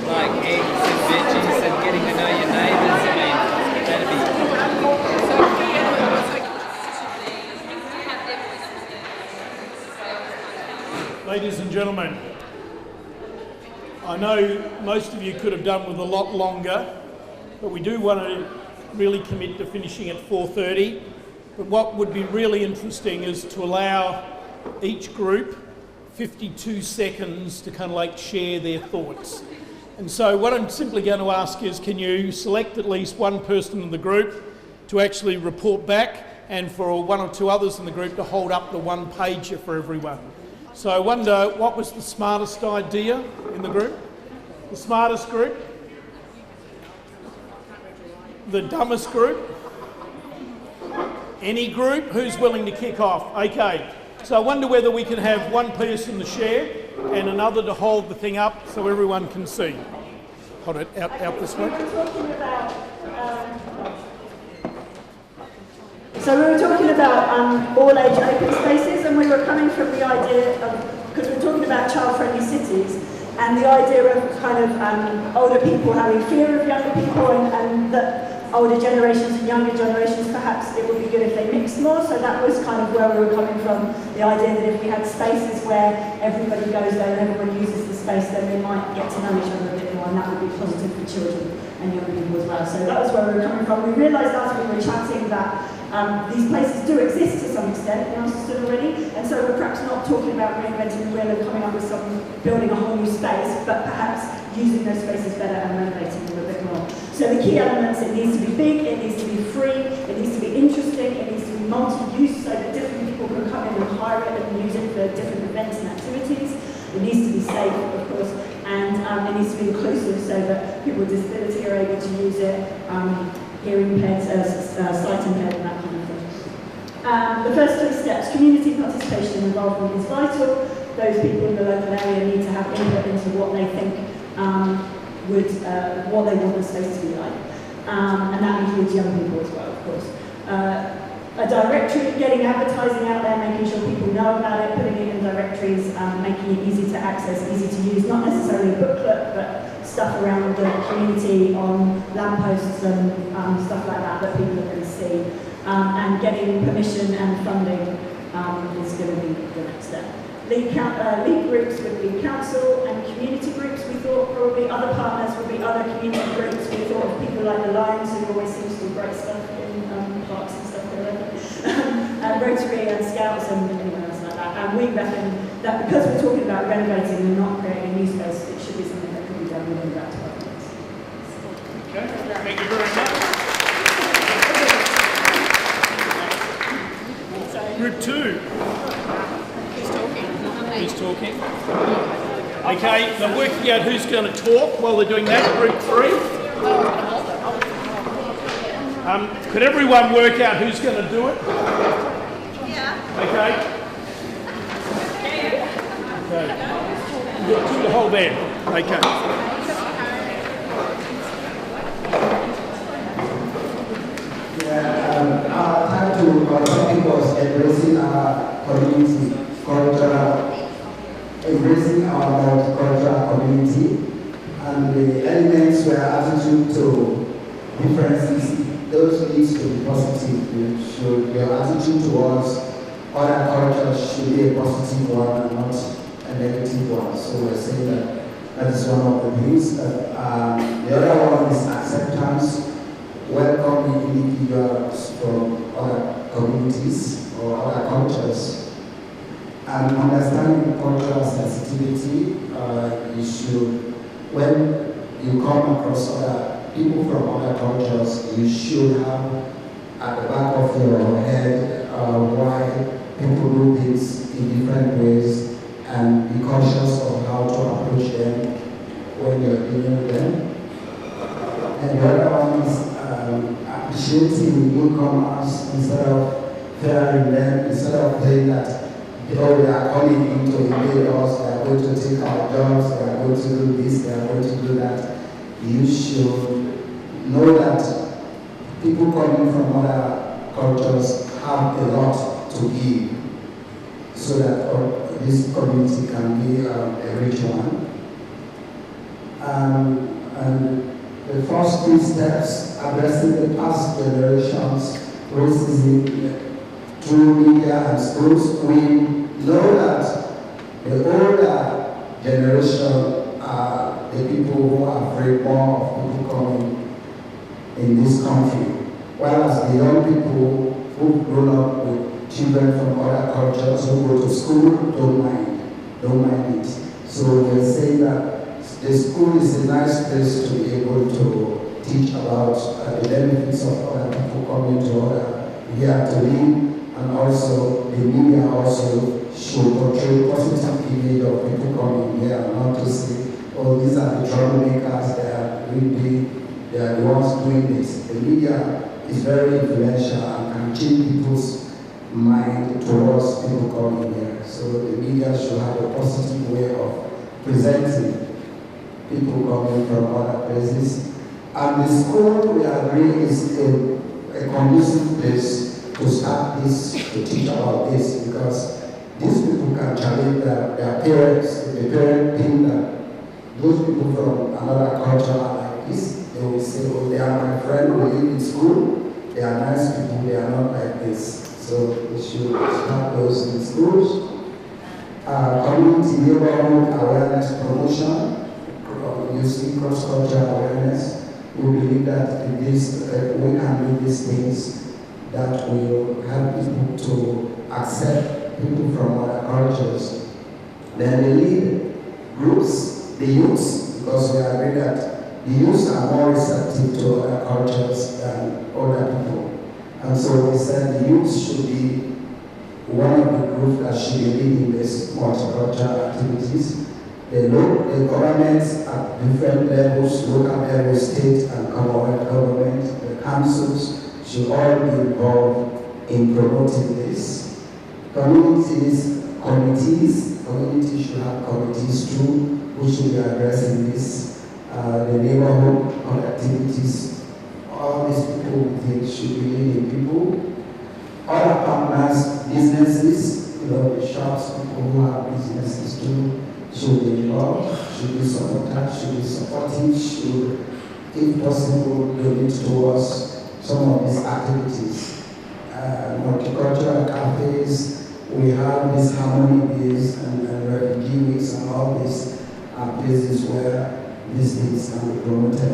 like eggs and veggies and getting to know your neighbours. I mean, that'd be... Ladies and gentlemen, I know most of you could have done with a lot longer, but we do want to really commit to finishing at 4:30. But what would be really interesting is to allow each group 52 seconds to kind of like share their thoughts. And so what I'm simply going to ask is, can you select at least one person in the group to actually report back, and for 1 or 2 others in the group to hold up the one-pager for everyone. So I wonder, what was the smartest idea in the group? The smartest group? The dumbest group? Any group? Who's willing to kick off? Okay. So I wonder whether we can have one person to share and another to hold the thing up so everyone can see. Hold it out this way. So we were talking about all age open spaces, and we were coming from the idea of, because we're talking about child-friendly cities, and the idea of kind of older people having fear of younger people, and that older generations and younger generations, perhaps it would be good if they mixed more. So that was kind of where we were coming from, the idea that if we had spaces where everybody goes there and everyone uses the space, then they might get to know each other a bit more, and that would be positive for children and young people as well. So that was where we were coming from. We realised as we were chatting that these places do exist to some extent in Launceston already, and so we're perhaps not talking about reinventing the wheel and coming up with building a whole new space, but perhaps using those spaces better and renovating them a bit more. So the key elements: it needs to be big, it needs to be free, it needs to be interesting, it needs to be multi-use so that different people can come in and hire it and use it for different events and activities. It needs to be safe, of course, and it needs to be inclusive so that people with disability are able to use it, hearing impaired, sight impaired, and that kind of thing. The first 3 steps: community participation and involvement is vital. Those people in the local area need to have input into what they think what they want the space to be like. And that includes young people as well, of course. A directory, getting advertising out there, making sure people know about it, putting it in directories, making it easy to access, easy to use, not necessarily a booklet, but stuff around the community on lampposts and stuff like that people are going to see. And getting permission and funding is going to be the next step. Lead groups would be council and community groups. We thought probably other partners would be other community groups. We thought of people like the Lions, who always seems to do great stuff in parks and stuff like that. Rotary and Scouts and anyone else like that. And we reckon that because we're talking about renovating and not creating a new space, it should be something that can be done within about 12 months. Okay, thank you very much. Group 2. Who's talking? Okay, they're working out who's going to talk while they're doing that. Group 3. Could everyone work out who's going to do it? Yeah. Okay. Okay. The whole band. Okay. Our title or topic was embracing our community culture. Embracing our multicultural community, and the elements were attitude to differences. Those need to be positive. Your attitude towards other cultures should be a positive one and not a negative one. So we're saying that is one of the things. The other one is acceptance, welcoming individuals from other communities or other cultures. And understanding cultural sensitivity, you should, when you come across other people from other cultures, you should have at the back of your head why people do things in different ways, and be conscious of how to approach them when you're dealing with them. And the other one is appreciating newcomers instead of fearing them, instead of saying that they are coming in to invade us, they are going to take our jobs, they are going to do this, they are going to do that. You should know that people coming from other cultures have a lot to give, so that this community can be a rich one. And the first 3 steps: addressing the past generations, racism through media and schools. We know that the older generation are the people who are afraid more of people coming in this country, whereas the young people who've grown up with children from other cultures who go to school don't mind it. So we're saying that the school is a nice place to be able to teach about the benefits of other people coming to other here to live. And also, the media also should portray positive image of people coming here, not to say, oh, these are the troublemakers, they are the ones doing this. The media is very influential and can change people's mind towards people coming here. So the media should have a positive way of presenting people coming from other places. And the school, we agree, is a conducive place to start this, to teach about this, because these people can challenge their parents. If the parent think that those people from another culture are like this, they will say, oh, they are my friend, we live in school, they are nice people, they are not like this. So we should start those in schools. Community neighborhood awareness promotion, using cross-cultural awareness. We believe that in this, we can do these things that will help people to accept people from other cultures. Then the lead groups, the youths, because we agree that the youths are more receptive to other cultures than other people. And so we said the youths should be one of the groups that should be leading these multicultural activities. The governments at different levels, local level, state and Commonwealth government, the councils should all be involved in promoting this. Communities should have committees too, who should be addressing this. The neighborhood activities, all these people we think should be leading people. Other partners, businesses, the shops, people who have businesses too, should be involved, should be supported, should be supportive, should, if possible, donate towards some of these activities. Multicultural cafes, we have these harmony days and refugee weeks, and all these are places where these things can be promoted.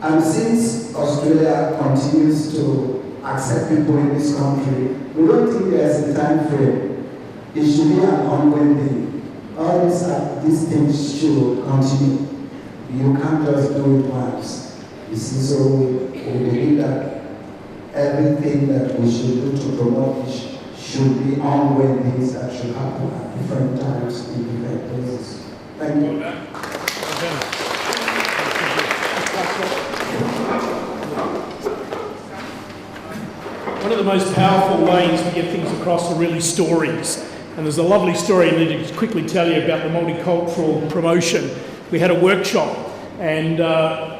And since Australia continues to accept people in this country, we don't think there's a time frame. It should be an ongoing thing. All these things should continue. You can't just do it once. You see, so we believe that everything that we should do to promote this should be ongoing things that should happen at different times in different places. Thank you. One of the most powerful ways to get things across are really stories. And there's a lovely story I need to quickly tell you about the multicultural promotion. We had a workshop, and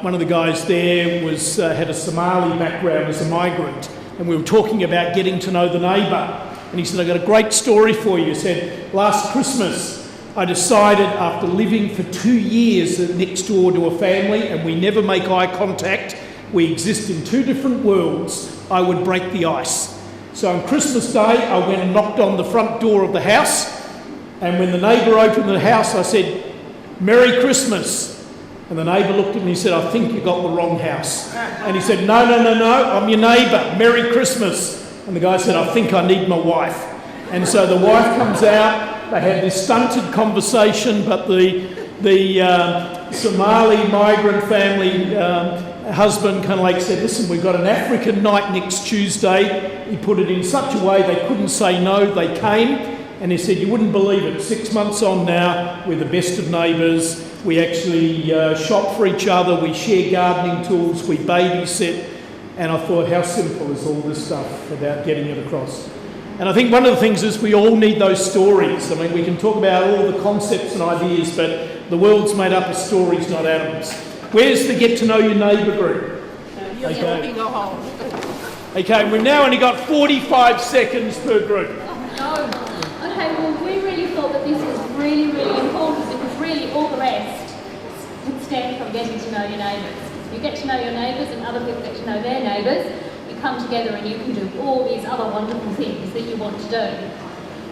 one of the guys there had a Somali background as a migrant, and we were talking about getting to know the neighbour. And he said, I've got a great story for you. He said, last Christmas, I decided after living for 2 years next door to a family, and we never make eye contact, we exist in two different worlds, I would break the ice. So on Christmas Day, I went and knocked on the front door of the house, and when the neighbour opened the house, I said, Merry Christmas. And the neighbour looked at me and he said, I think you got the wrong house. And he said, no, I'm your neighbour, Merry Christmas. And the guy said, I think I need my wife. And so the wife comes out, they had this stunted conversation, but the Somali migrant family husband kind of like said, listen, we've got an African night next Tuesday. He put it in such a way they couldn't say no, they came, and he said, you wouldn't believe it, 6 months on now, we're the best of neighbours, we actually shop for each other, we share gardening tools, we babysit, and I thought, how simple is all this stuff about getting it across? And I think one of the things is we all need those stories. I mean, we can talk about all the concepts and ideas, but the world's made up of stories, not atoms. Where's the get to know your neighbour group? Okay. Okay, we've now only got 45 seconds per group. Okay, well, we really thought that this was really, really important because really all the rest would stem from getting to know your neighbours. You get to know your neighbours and other people get to know their neighbours. You come together and you can do all these other wonderful things that you want to do.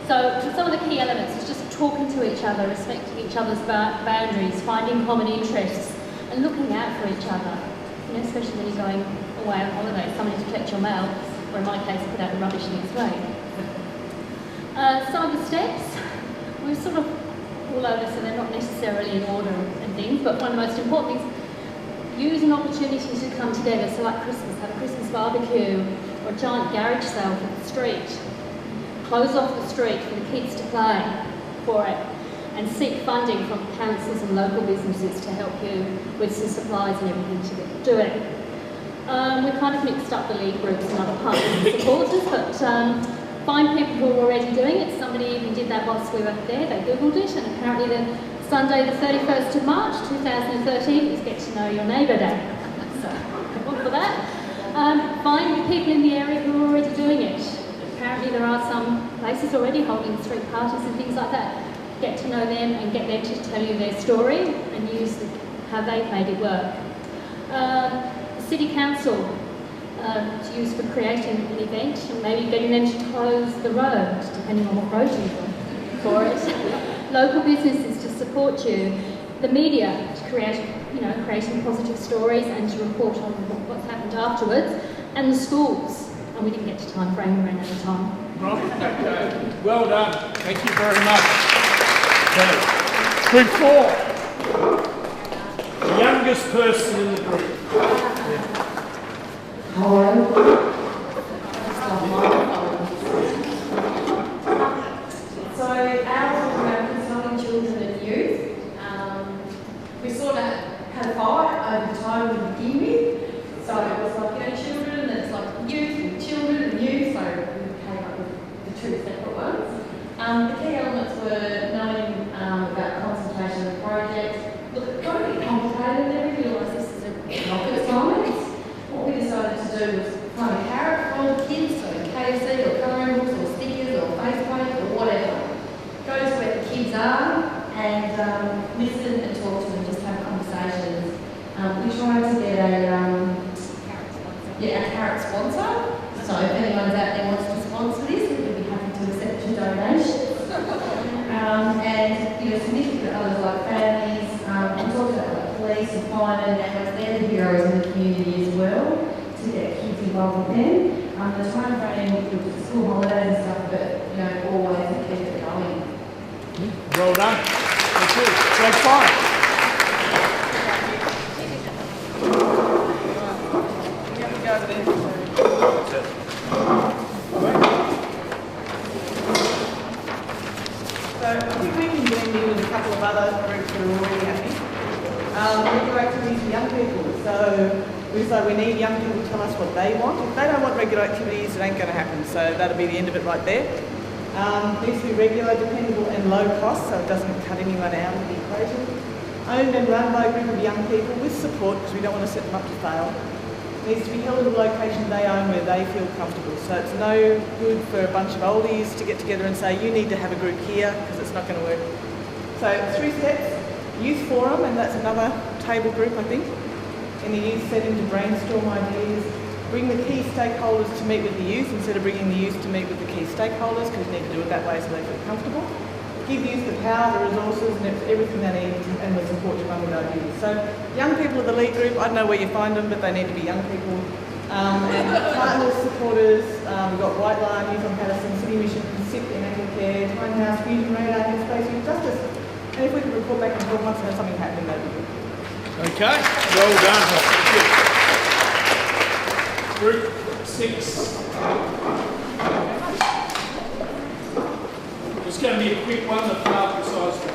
So some of the key elements is just talking to each other, respecting each other's boundaries, finding common interests, and looking out for each other, you know, especially when you're going away on holiday, somebody to collect your mail, or in my case, put out the rubbish next week. Some of the steps, we're sort of all over, so they're not necessarily in order and things, but one of the most important things, use an opportunity to come together, so like Christmas, have a Christmas barbecue, or a giant garage sale for the street. Close off the street for the kids to play for it. And seek funding from councils and local businesses to help you with some supplies and everything to do it. We kind of mixed up the lead groups and other partners and supporters, but find people who are already doing it. Somebody even did that whilst we were there, they Googled it, and apparently the Sunday the 31st of March 2013 is Get to Know Your Neighbour Day. So, look for that. Find people in the area who are already doing it. apparently there are some places already holding street parties and things like that. Get to know them and get them to tell you their story and use how they've made it work. City Council to use for creating an event and maybe getting them to close the road, depending on what road you're on for it. Local businesses to support you. The media to create, creating positive stories and to report on what's happened afterwards. And the schools. And we didn't get to time frame, we ran out of time. Right, okay. Well done. Thank you very much. Okay. Group 4. The youngest person in the group. Hello. So ours was around consulting children and youth. We sort of had a fight over time to begin with. So it was like, children, and it's like youth and children and youth, so we came up with the two separate ones. The key elements were knowing about consultation and projects. Look, it got a bit complicated there. We realised this is a rocket science. What we decided to do was find a carrot for all the kids, so KFC or colouring books or stickers or face paint or whatever. Go to where the kids are and listen and talk to them, just have conversations. We tried to get a carrot sponsor. So if anyone's out there wants to sponsor this, we would be happy to accept your donations. And significant others like families, and talked about like police and firemen, and they're the heroes in the community as well, to get kids involved with them. The time frame with school holidays and stuff, but always to keep it going. Well done. Thank you. Grade 5. So I think we can blend in with a couple of other groups that are already happening. Regular activities for young people. So we say we need young people to tell us what they want. If they don't want regular activities, it ain't going to happen. So that'll be the end of it right there. Needs to be regular, dependable and low cost, so it doesn't cut anyone out of the equation. Owned and run by a group of young people with support, because we don't want to set them up to fail. Needs to be held at a location they own where they feel comfortable. So it's no good for a bunch of oldies to get together and say, you need to have a group here, because it's not going to work. So 3 steps, youth forum, and that's another table group, I think, in the youth setting to brainstorm ideas. Bring the key stakeholders to meet with the youth instead of bringing the youth to meet with the key stakeholders, because you need to do it that way so they feel comfortable. Give youth the power, the resources and everything they need and the support to run with ideas. So young people are the lead group. I don't know where you find them, but they need to be young people. And partners, supporters, we've got White Line, Youth on Patterson, City Mission, SIP in Anglicare, Time House, Fusion Radar, Headspace, Youth Justice. And if we could report back in 12 months and have something happening, that'd be good. Okay, well done. Group 6. It's going to be a quick one, the part besides the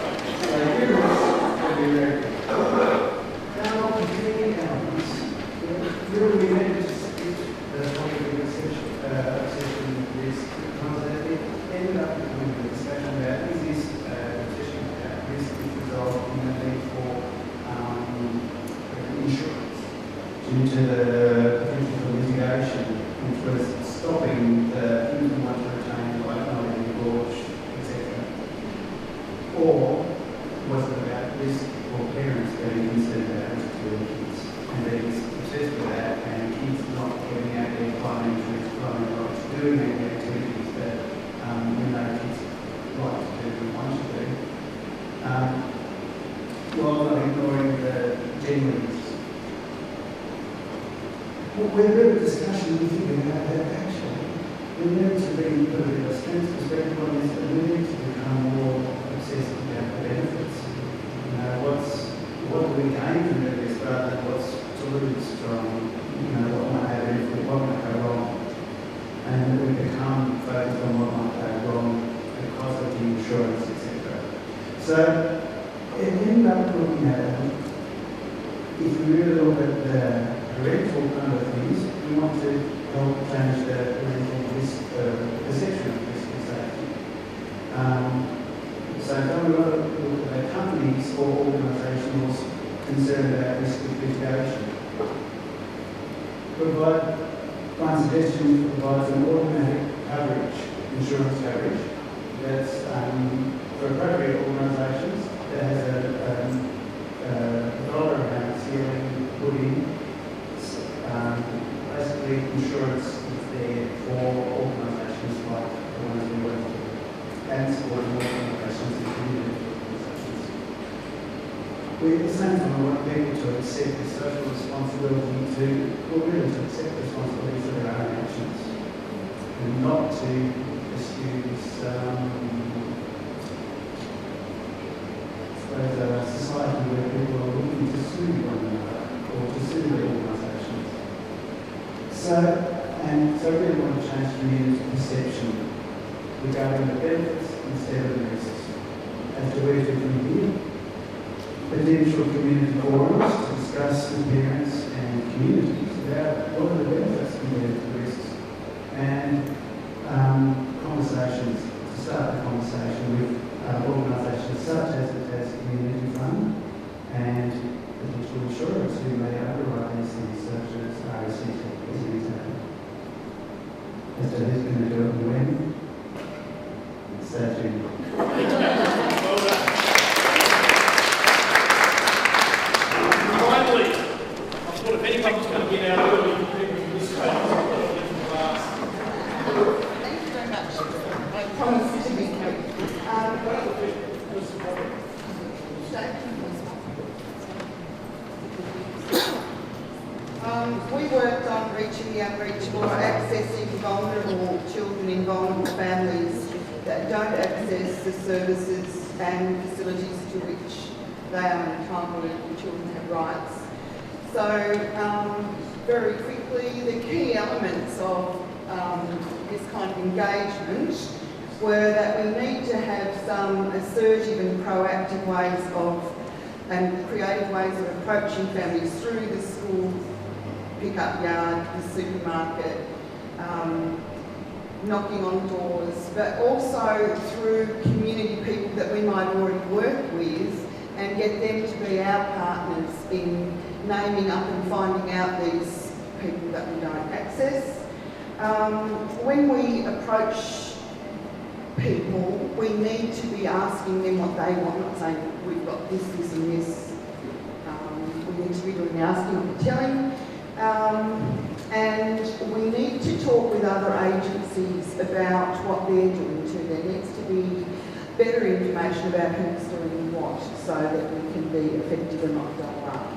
due to the potential for litigation, which was stopping the income to retain like knowing divorce, etc. Or was it about risk for parents being concerned about risk to their kids and being obsessed with that and kids not getting out there financially exploring rights, doing the activities that we know kids like to do and want to do, while not ignoring the genuine. When we have a discussion, we think about that actually. We need to be put a bit of a strength perspective on this, and we need to become more obsessed about the benefits. What do we gain from this rather than what's to lose from, what might happen, what might go wrong. And we become focused on what might go wrong, the cost of the insurance, etc. So, it ended up looking at, if we really look at the parental kind of things, we want to help change the parental risk, perception of risk and safety. So don't we want to look at companies or organisations concerned about risk of litigation? One suggestion provides an automatic coverage insurance coverage that's for appropriate organisations that has a dollar amount ceiling put in. Basically, insurance is there for organisations like the ones we work with and supporting organisations and community organisations. We at the same time want people to accept the social responsibility to accept the responsibilities of their own actions and not to pursue this society where people are looking to sue one another or to sue their organisations. So we really want to change community perception regarding the benefits instead of the risks. As to where to from here, potential community forums to discuss with parents and communities about what are the benefits compared to the risks, and conversations, to start the conversation with organisations such as the Tasmania Community Fund and potential insurers who may underwrite these things, such as RSC as an example. As to who's going to do it and when, stay tuned. Finally, I thought if anyone was going to get out early, people in this case, I've got to get them to ask. Thank you very much. I promise to be quick. We worked on reaching the unreachable, accessing vulnerable children in vulnerable families that don't access the services and facilities to which they are entitled and children have rights. So, very quickly, the key elements of this kind of engagement were that we need to have some assertive and proactive ways of, and creative ways of approaching families through the school pick-up yard, the supermarket, knocking on doors, but also through community people that we might already work with and get them to be our partners in naming up and finding out these people that we don't access. When we approach people, we need to be asking them what they want, not saying we've got this, this and this. We need to be doing the asking, not the telling. And we need to talk with other agencies about what they're doing too. There needs to be better information about who's doing what so that we can be effective and not dull up.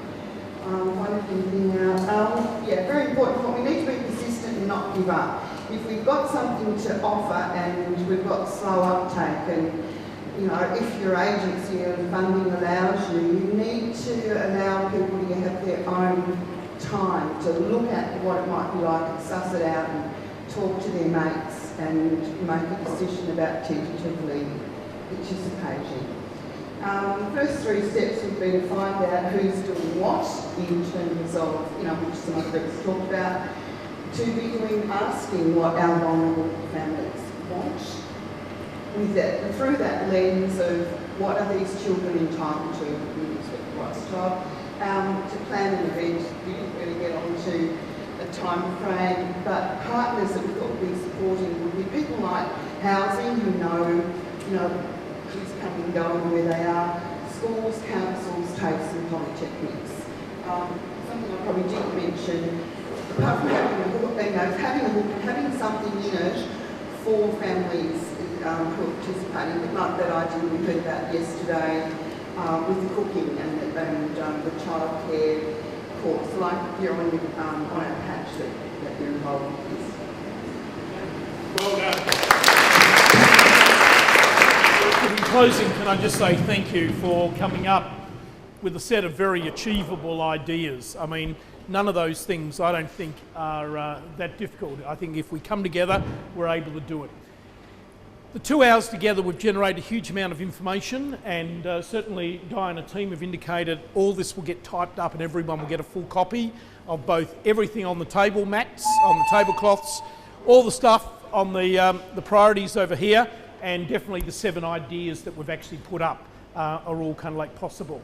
One thing out. Yeah, very important point. We need to be persistent and not give up. If we've got something to offer and we've got slow uptake, and you know, if your agency and funding allows you, you need to allow people to have their own time to look at what it might be like and suss it out and talk to their mates and make a decision about tentatively participating. The first 3 steps would be to find out who's doing what in terms of, you know, which some other groups talked about, to be doing asking what our vulnerable families want, with that, and through that lens of what are these children entitled to with respect to rights child. To plan an event, we didn't really get onto a time frame, but partners that we thought would be supporting would be people like housing, who know, you know, who's coming and going where they are, schools, councils, TAFEs and polytechnics. Something I probably didn't mention, apart from having a book, you know, having something in it for families who are participating, like that idea we heard about yesterday, with the cooking and the childcare course, like you're on our patch that you're involved with this. Well done. In closing, can I just say thank you for coming up with a set of very achievable ideas. I mean, none of those things I don't think are that difficult. I think if we come together, we're able to do it. The 2 hours together we've generated a huge amount of information, and certainly Di and a team have indicated all this will get typed up and everyone will get a full copy of both everything on the table mats, on the tablecloths, all the stuff on the priorities over here, and definitely the 7 ideas that we've actually put up are all kind of like possible.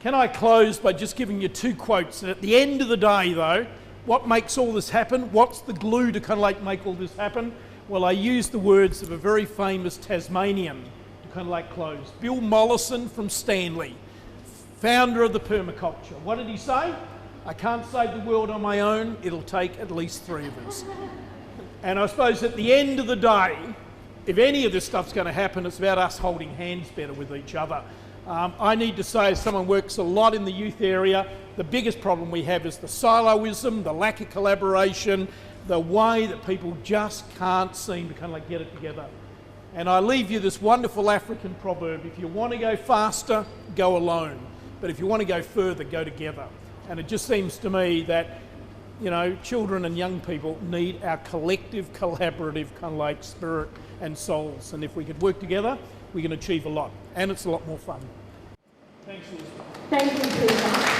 Can I close by just giving you 2 quotes? And at the end of the day though, what makes all this happen? What's the glue to kind of like make all this happen? Well, I use the words of a very famous Tasmanian to kind of like close. Bill Mollison from Stanley, founder of the permaculture. What did he say? I can't save the world on my own, it'll take at least 3 of us. And I suppose at the end of the day, if any of this stuff's going to happen, it's about us holding hands better with each other. I need to say, as someone who works a lot in the youth area, the biggest problem we have is the siloism, the lack of collaboration, the way that people just can't seem to kind of like get it together. And I leave you this wonderful African proverb: if you want to go faster, go alone. But if you want to go further, go together. And it just seems to me that, you know, children and young people need our collective, collaborative kind of like spirit and souls. And if we could work together, we can achieve a lot. And it's a lot more fun. Thanks, Elizabeth. Thank you, Peter.